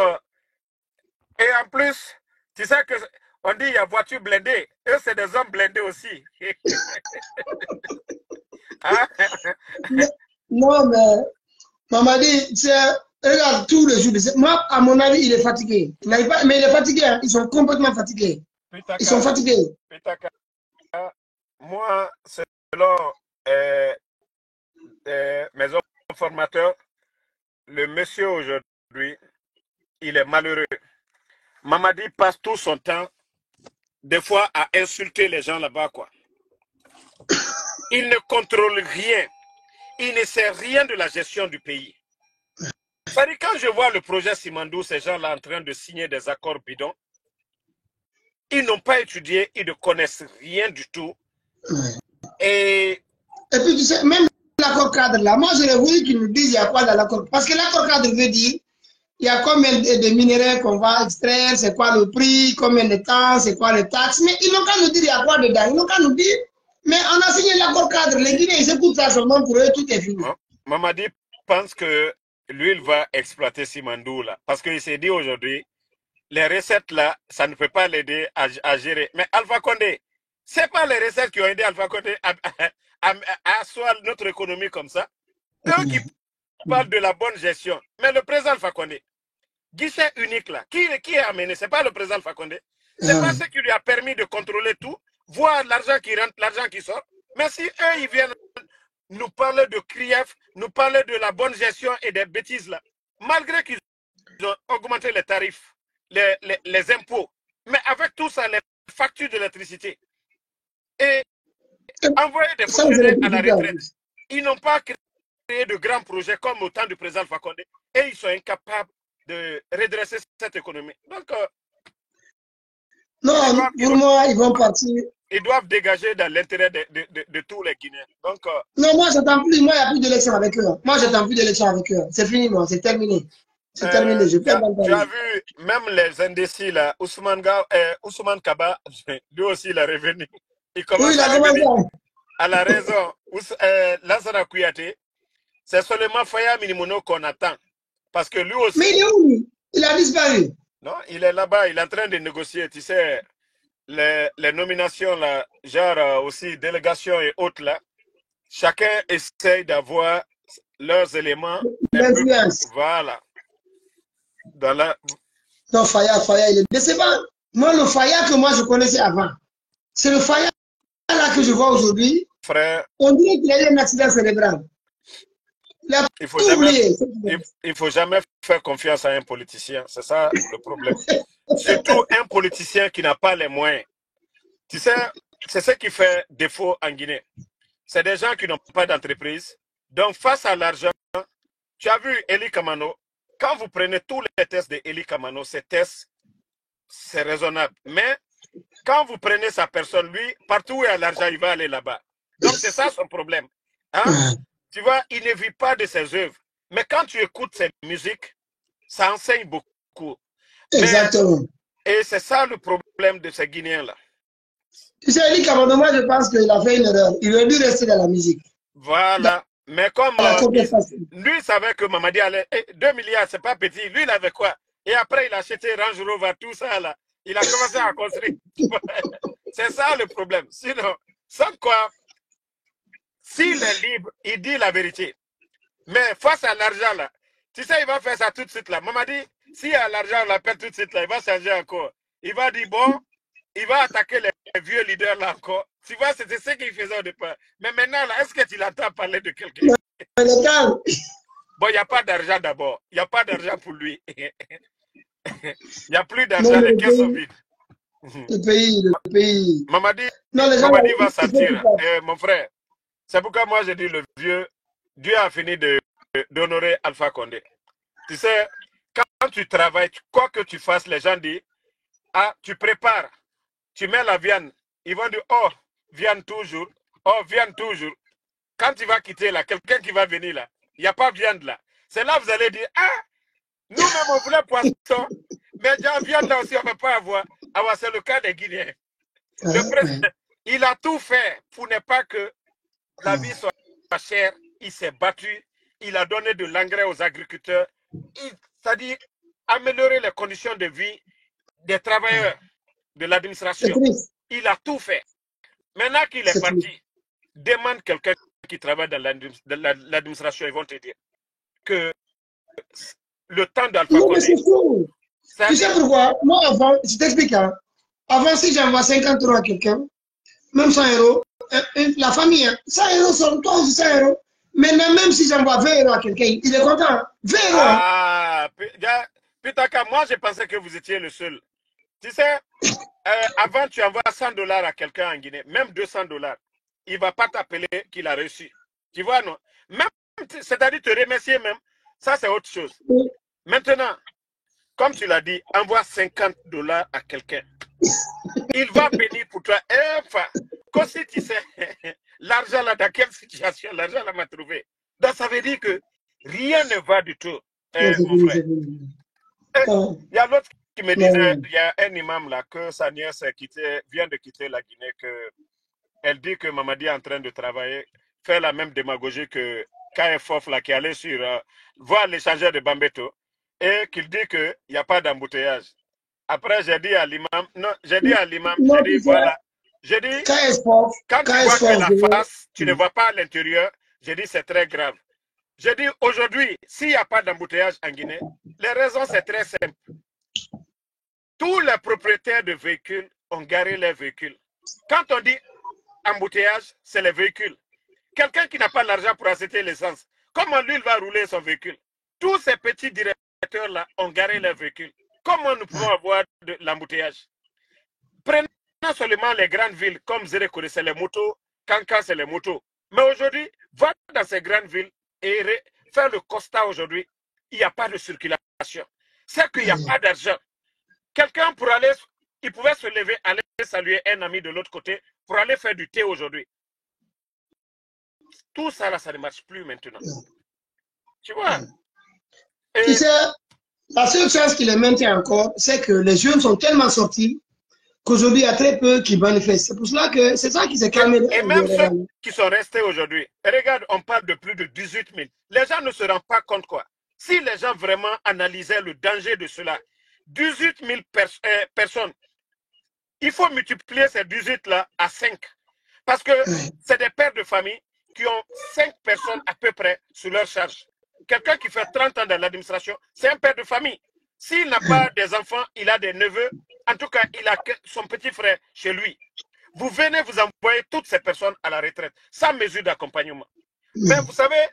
et en plus, tu sais qu'on dit il y a voiture blindée. Eux, c'est des hommes blindés aussi. Hein? Non, mais Mamadi, regarde tous les jours. Moi, à mon avis, il est fatigué. Mais il est fatigué. Hein. Ils sont complètement fatigués. Pitaka, ils sont fatigués. Pitaka, moi, selon mes hommes formateurs, le monsieur aujourd'hui, il est malheureux. Mamadi passe tout son temps, des fois, à insulter les gens là-bas, quoi. Il ne contrôle rien. Il ne sait rien de la gestion du pays. C'est-à-dire, quand je vois le projet Simandou, ces gens-là en train de signer des accords bidons, ils n'ont pas étudié, ils ne connaissent rien du tout. Et puis, tu sais, même l'accord cadre là, moi, j'aurais voulu qu'ils nous disent il y a quoi dans l'accord. Parce que l'accord cadre veut dire il y a combien de minéraux qu'on va extraire, c'est quoi le prix, combien de temps, c'est quoi les taxes. Mais ils n'ont qu'à nous dire il y a quoi dedans. Ils n'ont qu'à nous dire. Mais on a signé l'accord cadre. Les Guinéens, ils écoutent ça seulement pour eux, tout est fini. Mamadi pense que lui, il va exploiter Simandou là. Parce qu'il s'est dit aujourd'hui, les recettes là, ça ne peut pas l'aider à gérer. Mais Alpha Condé, ce n'est pas les recettes qui ont aidé Alpha Condé à asseoir notre économie comme ça. Eux qui parlent de la bonne gestion. Mais le président Alpha Condé, guichet unique là, qui est amené? Ce n'est pas le président Alpha Condé. Ce n'est pas ce qui lui a permis de contrôler tout, voir l'argent qui rentre, l'argent qui sort. Mais si eux, ils viennent nous parler de CRIEF, nous parler de la bonne gestion et des bêtises là, malgré qu'ils ont augmenté les tarifs, les impôts, mais avec tout ça, les factures d'électricité, et envoyer des fonctionnaires à la retraite, ils n'ont pas créé de grands projets comme au temps du président Alpha Condé, et ils sont incapables de redresser cette économie. Donc, non, pour moi, ils vont partir. Ils doivent dégager dans l'intérêt de tous les Guinéens. Donc, non, moi, j'attends plus. Moi, il n'y a plus d'élection avec eux. Moi, j'attends plus d'élection avec eux. C'est fini, moi. C'est terminé. C'est terminé. Je peux tu as vu, même les indécis, là, Ousmane Kaba, lui aussi, il est revenu. Il commence à revenir à la raison. Lansana Kouyaté, c'est seulement Faya Minimono qu'on attend. Parce que lui aussi... Mais il est où? Il a disparu. Non, il est là-bas. Il est en train de négocier, tu sais... Les nominations, là, genre aussi délégation et autres, là, chacun essaye d'avoir leurs éléments. Voilà. Dans la... Non, Faya, il est décevant. Moi, le Faya que moi je connaissais avant, c'est le Faya là que je vois aujourd'hui. Frère. On dirait qu'il a eu un accident cérébral. Il faut jamais faire confiance à un politicien. C'est ça le problème. Surtout un politicien qui n'a pas les moyens. Tu sais, c'est ce qui fait défaut en Guinée. C'est des gens qui n'ont pas d'entreprise. Donc, face à l'argent, tu as vu Eli Kamano. Quand vous prenez tous les tests de Eli Kamano, ces tests, c'est raisonnable. Mais quand vous prenez sa personne, lui, partout où il y a l'argent, il va aller là-bas. Donc, c'est ça son problème. Hein? Tu vois, il ne vit pas de ses œuvres. Mais quand tu écoutes ses musiques, ça enseigne beaucoup. Exactement. Et c'est ça le problème de ces Guinéens-là. Tu sais, Eli Kamano, moi, je pense qu'il a fait une erreur. Il aurait dû rester dans la musique. Voilà. Mais comme lui, il savait que Mamadi allait... 2 milliards, c'est pas petit. Lui, il avait quoi? Et après, il a acheté Range Rover, tout ça, là. Il a commencé à construire. C'est ça le problème. Sinon, sans quoi, s'il est libre, il dit la vérité. Mais face à l'argent, là, tu sais, il va faire ça tout de suite, là. Mamadi, s'il a l'argent, on l'appelle tout de suite, là, il va changer encore. Il va dire, bon, il va attaquer les vieux leaders, là, encore. Tu vois, c'était ce qu'il faisait au départ. Mais maintenant, là, est-ce que tu l'entends parler de quelqu'un? Bon, il n'y a pas d'argent d'abord. Il n'y a pas d'argent pour lui. Il n'y a plus d'argent, les caisses sont vides. Le pays. Mamadi, Non, les gens, Mamadi va sortir. Mon frère, c'est pourquoi moi je dis le vieux, Dieu a fini d'honorer Alpha Condé. Tu sais, quand tu travailles, quoi que tu fasses, les gens disent, ah, tu prépares, tu mets la viande. Ils vont dire, oh, viande toujours, oh, viande toujours. Quand tu vas quitter là, quelqu'un qui va venir là, il n'y a pas viande là. C'est là que vous allez dire, ah, nous-mêmes on voulait poisson, mais déjà viande là aussi on ne peut pas avoir. Alors c'est le cas des Guinéens. Le président, il a tout fait pour ne pas que la vie soit chère. Il s'est battu, il a donné de l'engrais aux agriculteurs, c'est-à-dire améliorer les conditions de vie des travailleurs de l'administration. Il a tout fait. Maintenant qu'il est parti, demande quelqu'un qui travaille dans l'administration, ils vont te dire que le temps d'Alpha Condé. C'est fou. Tu sais pourquoi? Moi, avant, je t'explique. Hein. Avant, si j'envoie 50 € à quelqu'un, même 100 €, la famille, 100 € sont toi aussi 100 €. Maintenant, même si j'envoie 20 € à quelqu'un, il est content. 20 €. Ah, Pitaka, moi, je pensais que vous étiez le seul. Tu sais, avant, tu envoies 100 $ à quelqu'un en Guinée, même 200 $, il ne va pas t'appeler qu'il a reçu. Tu vois, non? Même, c'est-à-dire te remercier même, ça, c'est autre chose. Maintenant, comme tu l'as dit, envoie 50 $ à quelqu'un. Il va bénir pour toi. Enfin, comme si tu sais, l'argent là, dans quelle situation l'argent là m'a trouvé. Donc, ça veut dire que rien ne va du tout, mon frère. Il y a l'autre qui me disait, il y a un imam là, que sa nièce vient de quitter la Guinée, elle dit que Mamadi est en train de travailler, fait la même démagogie que KFOF là, qui allait sur voir l'échangeur de Bambeto, et qu'il dit qu'il n'y a pas d'embouteillage. Après, j'ai dit à l'imam, voilà. J'ai dit, quand tu vois que la face, tu ne vois pas à l'intérieur, j'ai dit, c'est très grave. J'ai dit, aujourd'hui, s'il n'y a pas d'embouteillage en Guinée, les raisons, c'est très simple. Tous les propriétaires de véhicules ont garé leurs véhicules. Quand on dit embouteillage, c'est les véhicules. Quelqu'un qui n'a pas l'argent pour acheter l'essence, comment lui, il va rouler son véhicule? Tous ces petits directeurs-là ont garé leurs véhicules. Comment nous pouvons avoir de l'embouteillage? Prenons seulement les grandes villes comme Zérekore, c'est les motos, Kankan, c'est les motos. Mais aujourd'hui, va dans ces grandes villes et faire le constat aujourd'hui, il n'y a pas de circulation. C'est qu'il n'y a pas d'argent. Quelqu'un pour aller, il pouvait se lever, aller saluer un ami de l'autre côté pour aller faire du thé aujourd'hui. Tout ça là, ça ne marche plus maintenant. Tu vois? Tu sais, la seule chose qui les maintient encore, c'est que les jeunes sont tellement sortis qu'aujourd'hui, il y a très peu qui manifestent. C'est pour cela que c'est ça qui s'est calmé. Et même ceux qui sont restés aujourd'hui, regarde, on parle de plus de 18 000. Les gens ne se rendent pas compte quoi. Si les gens vraiment analysaient le danger de cela, 18 000 personnes, il faut multiplier ces 18 là à 5. Parce que c'est des pères de famille qui ont 5 personnes à peu près sous leur charge. Quelqu'un qui fait 30 ans dans l'administration, c'est un père de famille. S'il n'a pas des enfants, il a des neveux. En tout cas, il a son petit frère chez lui. Vous venez vous envoyer toutes ces personnes à la retraite, sans mesure d'accompagnement. Mais vous savez,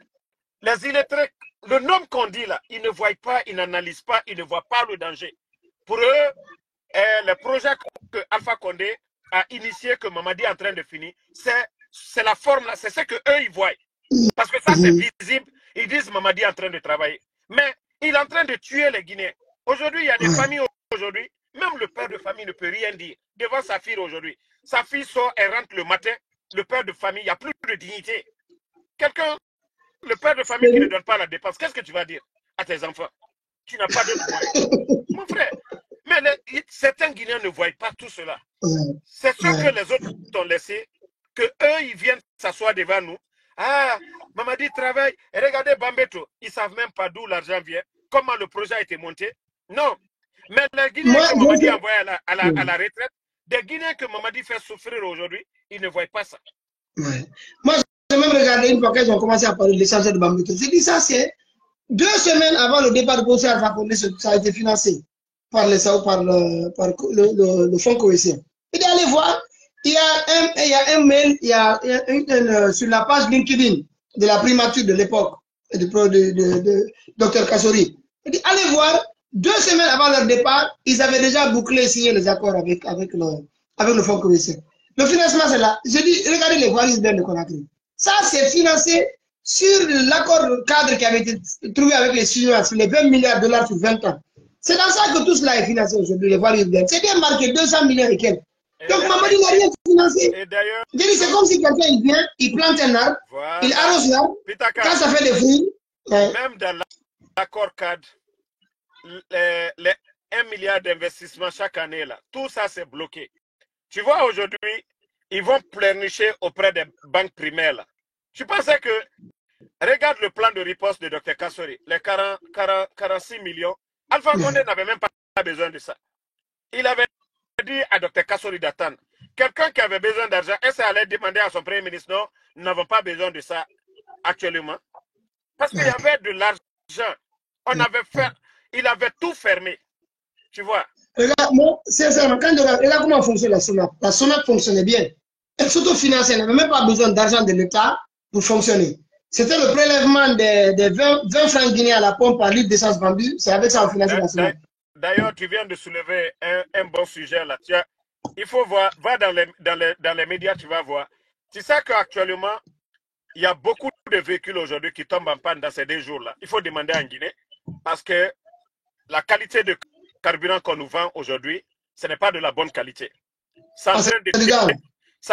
les illettrés, le nom qu'on dit là, ils ne voient pas, ils n'analysent pas, ils ne voient pas le danger. Pour eux, le projet que Alpha Condé a initié, que Mamadi est en train de finir, c'est la forme là, c'est ce qu'eux ils voient. Parce que ça c'est visible, ils disent Mamadi est en train de travailler. Mais il est en train de tuer les Guinéens. Aujourd'hui, il y a des familles aujourd'hui, même le père de famille ne peut rien dire devant sa fille aujourd'hui. Sa fille sort, elle rentre le matin, le père de famille, il n'y a plus de dignité. Quelqu'un, le père de famille qui ne donne pas la dépense, qu'est-ce que tu vas dire à tes enfants? Tu n'as pas d'autre moyen. Mon frère, mais certains Guinéens ne voient pas tout cela. C'est ce que les autres ont laissé, que eux, ils viennent s'asseoir devant nous. Ah, Mamadi travaille, et regardez Bambeto, ils ne savent même pas d'où l'argent vient, comment le projet a été monté. Non. Mais les Guinéens que Mamadi a envoyés à la retraite, des Guinéens que Mamadi fait souffrir aujourd'hui, ils ne voient pas ça. Moi, j'ai même regardé une fois qu'ils ont commencé à parler de l'échange de Bambeto. J'ai dit ça, c'est 2 semaines avant le départ de Conseil Alpha Condé, ça a été financé par le fonds cohésien. Il est allé voir, il y a un mail, sur la page LinkedIn de la primature de l'époque, de Dr Kassori. Il dit, allez voir, 2 semaines avant leur départ, ils avaient déjà bouclé et signé les accords avec le fonds communautaire. Le financement, c'est là. Je dis, regardez les voies urbaines de Conakry. Ça, c'est financé sur l'accord cadre qui avait été trouvé avec les Chinois, sur les 20 milliards de dollars sur 20 ans. C'est dans ça que tout cela est financé aujourd'hui, les voies urbaines. C'est bien marqué 200 millions et quelques. Donc, Mamadi n'a rien financé. Et d'ailleurs, c'est comme si quelqu'un il vient, il plante un arbre, voilà, il arrose l'arbre, quand ça fait des fruits. Même dans l'accord cadre, les 1 milliard d'investissements chaque année, là, tout ça c'est bloqué. Tu vois, aujourd'hui, ils vont pleurnicher auprès des banques primaires. Là. Tu pensais que, regarde le plan de riposte de Dr Kassori, les 46 millions, Alpha Condé n'avait même pas besoin de ça. Il avait dit à Dr Kassori d'attendre. Quelqu'un qui avait besoin d'argent, est-ce qu'il allait demander à son premier ministre, non, nous n'avons pas besoin de ça actuellement. Parce qu'il y avait de l'argent. On avait fait, il avait tout fermé. Tu vois. Regarde, moi, sincèrement, quand regarde comment fonctionne la SONAP. La SONAP fonctionnait bien. Elle s'autofinançait, elle n'avait même pas besoin d'argent de l'État pour fonctionner. C'était le prélèvement des 20 francs guinéens à la pompe par litre d'essence vendue. C'est avec ça qu'on finançait la SONAP. D'ailleurs, tu viens de soulever un bon sujet là. Il faut voir, va dans les médias, tu vas voir. Tu sais qu'actuellement, il y a beaucoup de véhicules aujourd'hui qui tombent en panne dans ces 2 jours-là. Il faut demander en Guinée parce que la qualité de carburant qu'on nous vend aujourd'hui, ce n'est pas de la bonne qualité. C'est en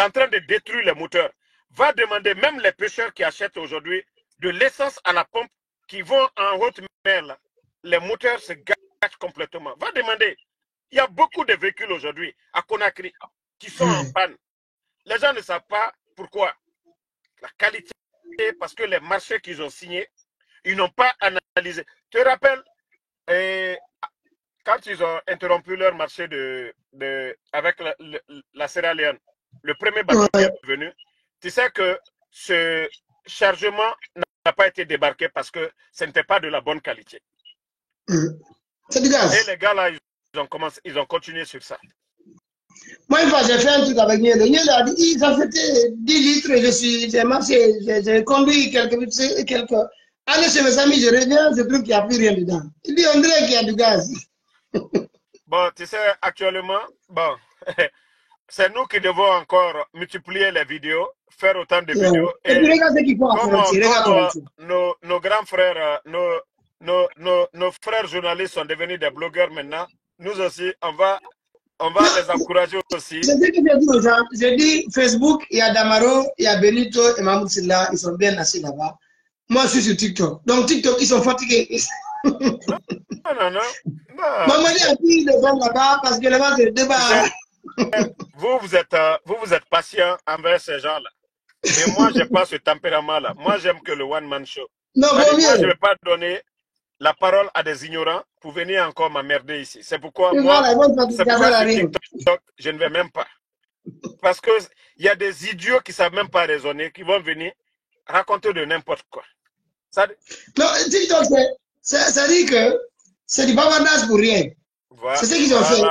train de détruire les moteurs. Va demander même les pêcheurs qui achètent aujourd'hui de l'essence à la pompe qui vont en haute mer. Là. Les moteurs se gâchent complètement. Va demander. Il y a beaucoup de véhicules aujourd'hui à Conakry qui sont en panne. Les gens ne savent pas pourquoi. La qualité, parce que les marchés qu'ils ont signés, ils n'ont pas analysé. Tu te rappelles, quand ils ont interrompu leur marché avec la Sierra Leone, le premier bateau qui est venu, tu sais que ce chargement n'a pas été débarqué parce que ce n'était pas de la bonne qualité. C'est du gaz. Et les gars là, ils ont continué sur ça. Moi, une fois, j'ai fait un truc avec Niel. Niel a dit, ça fait 10 litres, j'ai marché, j'ai conduit quelques. Allez chez mes amis, je reviens, je trouve qu'il n'y a plus rien dedans. Il dit, on dirait qu'il y a du gaz. Bon, tu sais, actuellement, bon, c'est nous qui devons encore multiplier les vidéos, faire autant de vidéos. Et puis, regarde ce qu'il faut à nos grands frères, nos frères journalistes sont devenus des blogueurs maintenant. Nous aussi, on va les encourager aussi. C'est ce que j'ai dit aux gens. J'ai dit Facebook, il y a Damaro, il y a Benito et Mahmoud Silla, ils sont bien assis là-bas. Moi, je suis sur TikTok. Donc, TikTok, ils sont fatigués. Non. Mamadi a pris des gens là-bas parce que là-bas, c'est le débat. Vous êtes patient envers ces gens-là. Mais moi, je n'ai pas ce tempérament-là. Moi, j'aime que le one-man show. Non, moi, je ne vais pas donner la parole à des ignorants pour venir encore m'emmerder ici. C'est pourquoi moi, sur TikTok, je ne vais même pas. Parce qu'il y a des idiots qui ne savent même pas raisonner, qui vont venir raconter de n'importe quoi. Non, TikTok, ça dit que c'est du bavardage pour rien. Voilà. C'est ce qu'ils ont fait.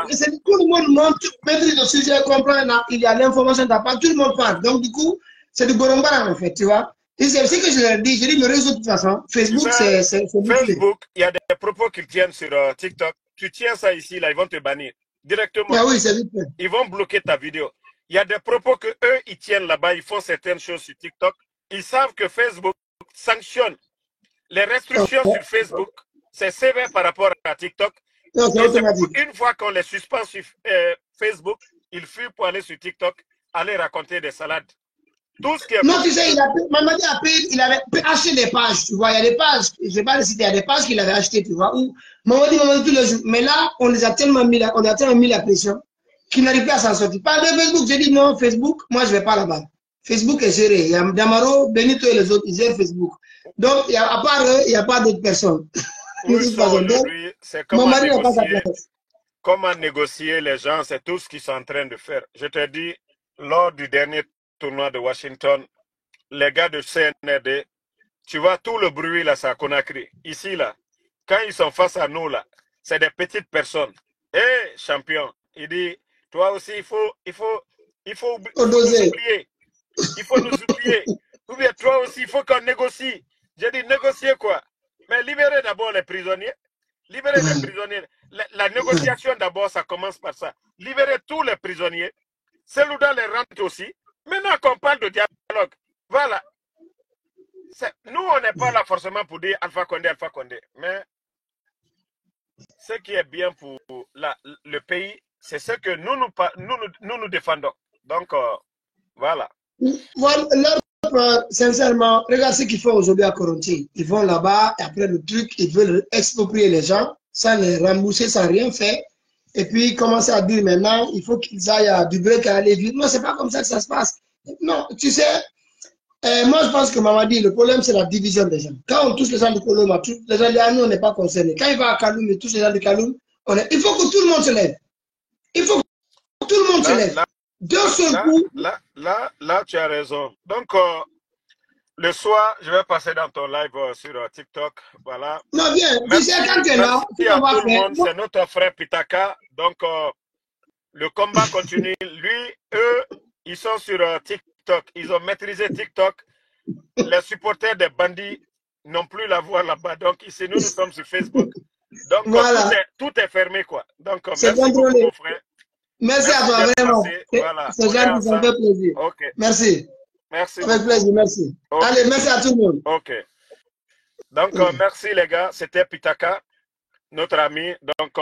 Tout le monde monte, maîtrise le sujet, comprend, il y a l'information d'appart, tout le monde parle. Donc, du coup, c'est du gorombaran en fait, tu vois. C'est ce que je leur dis, je dis le réseau de toute façon. Facebook, c'est Facebook, il y a des propos qu'ils tiennent sur TikTok. Tu tiens ça ici, là, ils vont te bannir directement. Ah oui, c'est vite fait. Ils vont bloquer ta vidéo. Il y a des propos que eux, ils tiennent là-bas, ils font certaines choses sur TikTok. Ils savent que Facebook sanctionne. Les restrictions sur Facebook, c'est sévère par rapport à TikTok. Non, une fois qu'on les suspend sur Facebook, ils fuient pour aller sur TikTok, aller raconter des salades. Tout ce qui est non, tu sais, Mamadi il avait acheté des pages, tu vois. Il y a des pages, je ne vais pas les citer, il y a des pages qu'il avait achetées, tu vois. Où Mamadi tous les jours. Mais là, on a tellement mis la pression qu'il n'arrive pas à s'en sortir. Par Facebook, j'ai dit non, Facebook, moi, je ne vais pas là-bas. Facebook est géré. Il y a Damaro, Benito et les autres, ils gèrent Facebook. Donc, à part eux, il n'y a pas d'autres personnes. C'est comment négocier les gens, c'est tout ce qu'ils sont en train de faire. Je te dis, lors du dernier tournoi de Washington, les gars de CNRD, tu vois tout le bruit là, ça a Conakry. Ici là, quand ils sont face à nous là, c'est des petites personnes. Hé, champion, il dit, toi aussi, il faut Il faut Au nous dosé. oublier. Il faut nous oublier. Ou bien toi aussi, il faut qu'on négocie. J'ai dit négocier quoi? Mais libérer d'abord les prisonniers. Libérer les prisonniers. La négociation d'abord, ça commence par ça. Libérer tous les prisonniers. Selouda les rentre aussi. Maintenant qu'on parle de dialogue, voilà. Nous, on n'est pas là forcément pour dire Alpha Condé. Mais ce qui est bien pour le pays, c'est ce que nous défendons. Donc, voilà. Sincèrement, regarde ce qu'ils font aujourd'hui à Coronti. Ils vont là-bas, et après le truc, ils veulent exproprier les gens, sans les rembourser, sans rien faire. Et puis, commencer à dire maintenant, il faut qu'ils aillent à Dubreuil à aller vite. Non, c'est pas comme ça que ça se passe. Non, tu sais, moi, je pense que Mamadi, le problème, c'est la division des gens. Quand on touche les gens de Coloma, les gens de nous, on n'est pas concernés. Quand il va à Kaloum, il touche les gens de Kaloum, il faut que tout le monde se lève. Il faut que tout le monde se lève. D'un seul coup. Là, tu as raison. Donc, le soir, je vais passer dans ton live sur TikTok. Voilà. Non, bien. Merci, tu sais, quand tu es là, merci à tout le monde. C'est notre frère Pitaka. Donc, le combat continue. Lui, eux, ils sont sur TikTok. Ils ont maîtrisé TikTok. Les supporters des bandits n'ont plus la voix là-bas. Donc, ici, nous sommes sur Facebook. Donc, voilà. tout est fermé, quoi. Donc, c'est merci contrôlé. beaucoup, mon frère. Merci à toi, vraiment. Voilà. C'est gens qui ça fait plaisir. Okay. Merci. Merci. Avec plaisir, merci. Okay. Allez, merci à tout le monde. Ok. Donc, merci les gars. C'était Pitaka, notre ami. Donc,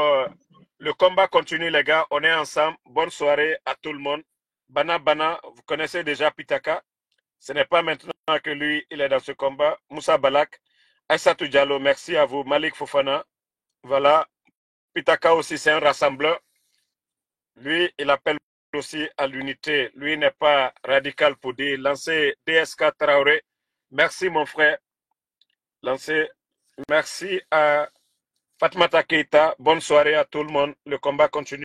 le combat continue, les gars. On est ensemble. Bonne soirée à tout le monde. Bana Bana, vous connaissez déjà Pitaka. Ce n'est pas maintenant que lui, il est dans ce combat. Moussa Balak, Aïssatou Diallo, merci à vous. Malik Fofana. Voilà. Pitaka aussi, c'est un rassembleur. Lui, il appelle aussi à l'unité. Lui n'est pas radical pour dire lancer DSK Traoré. Merci, mon frère. Lancer. Merci à Fatmata Keita. Bonne soirée à tout le monde. Le combat continue.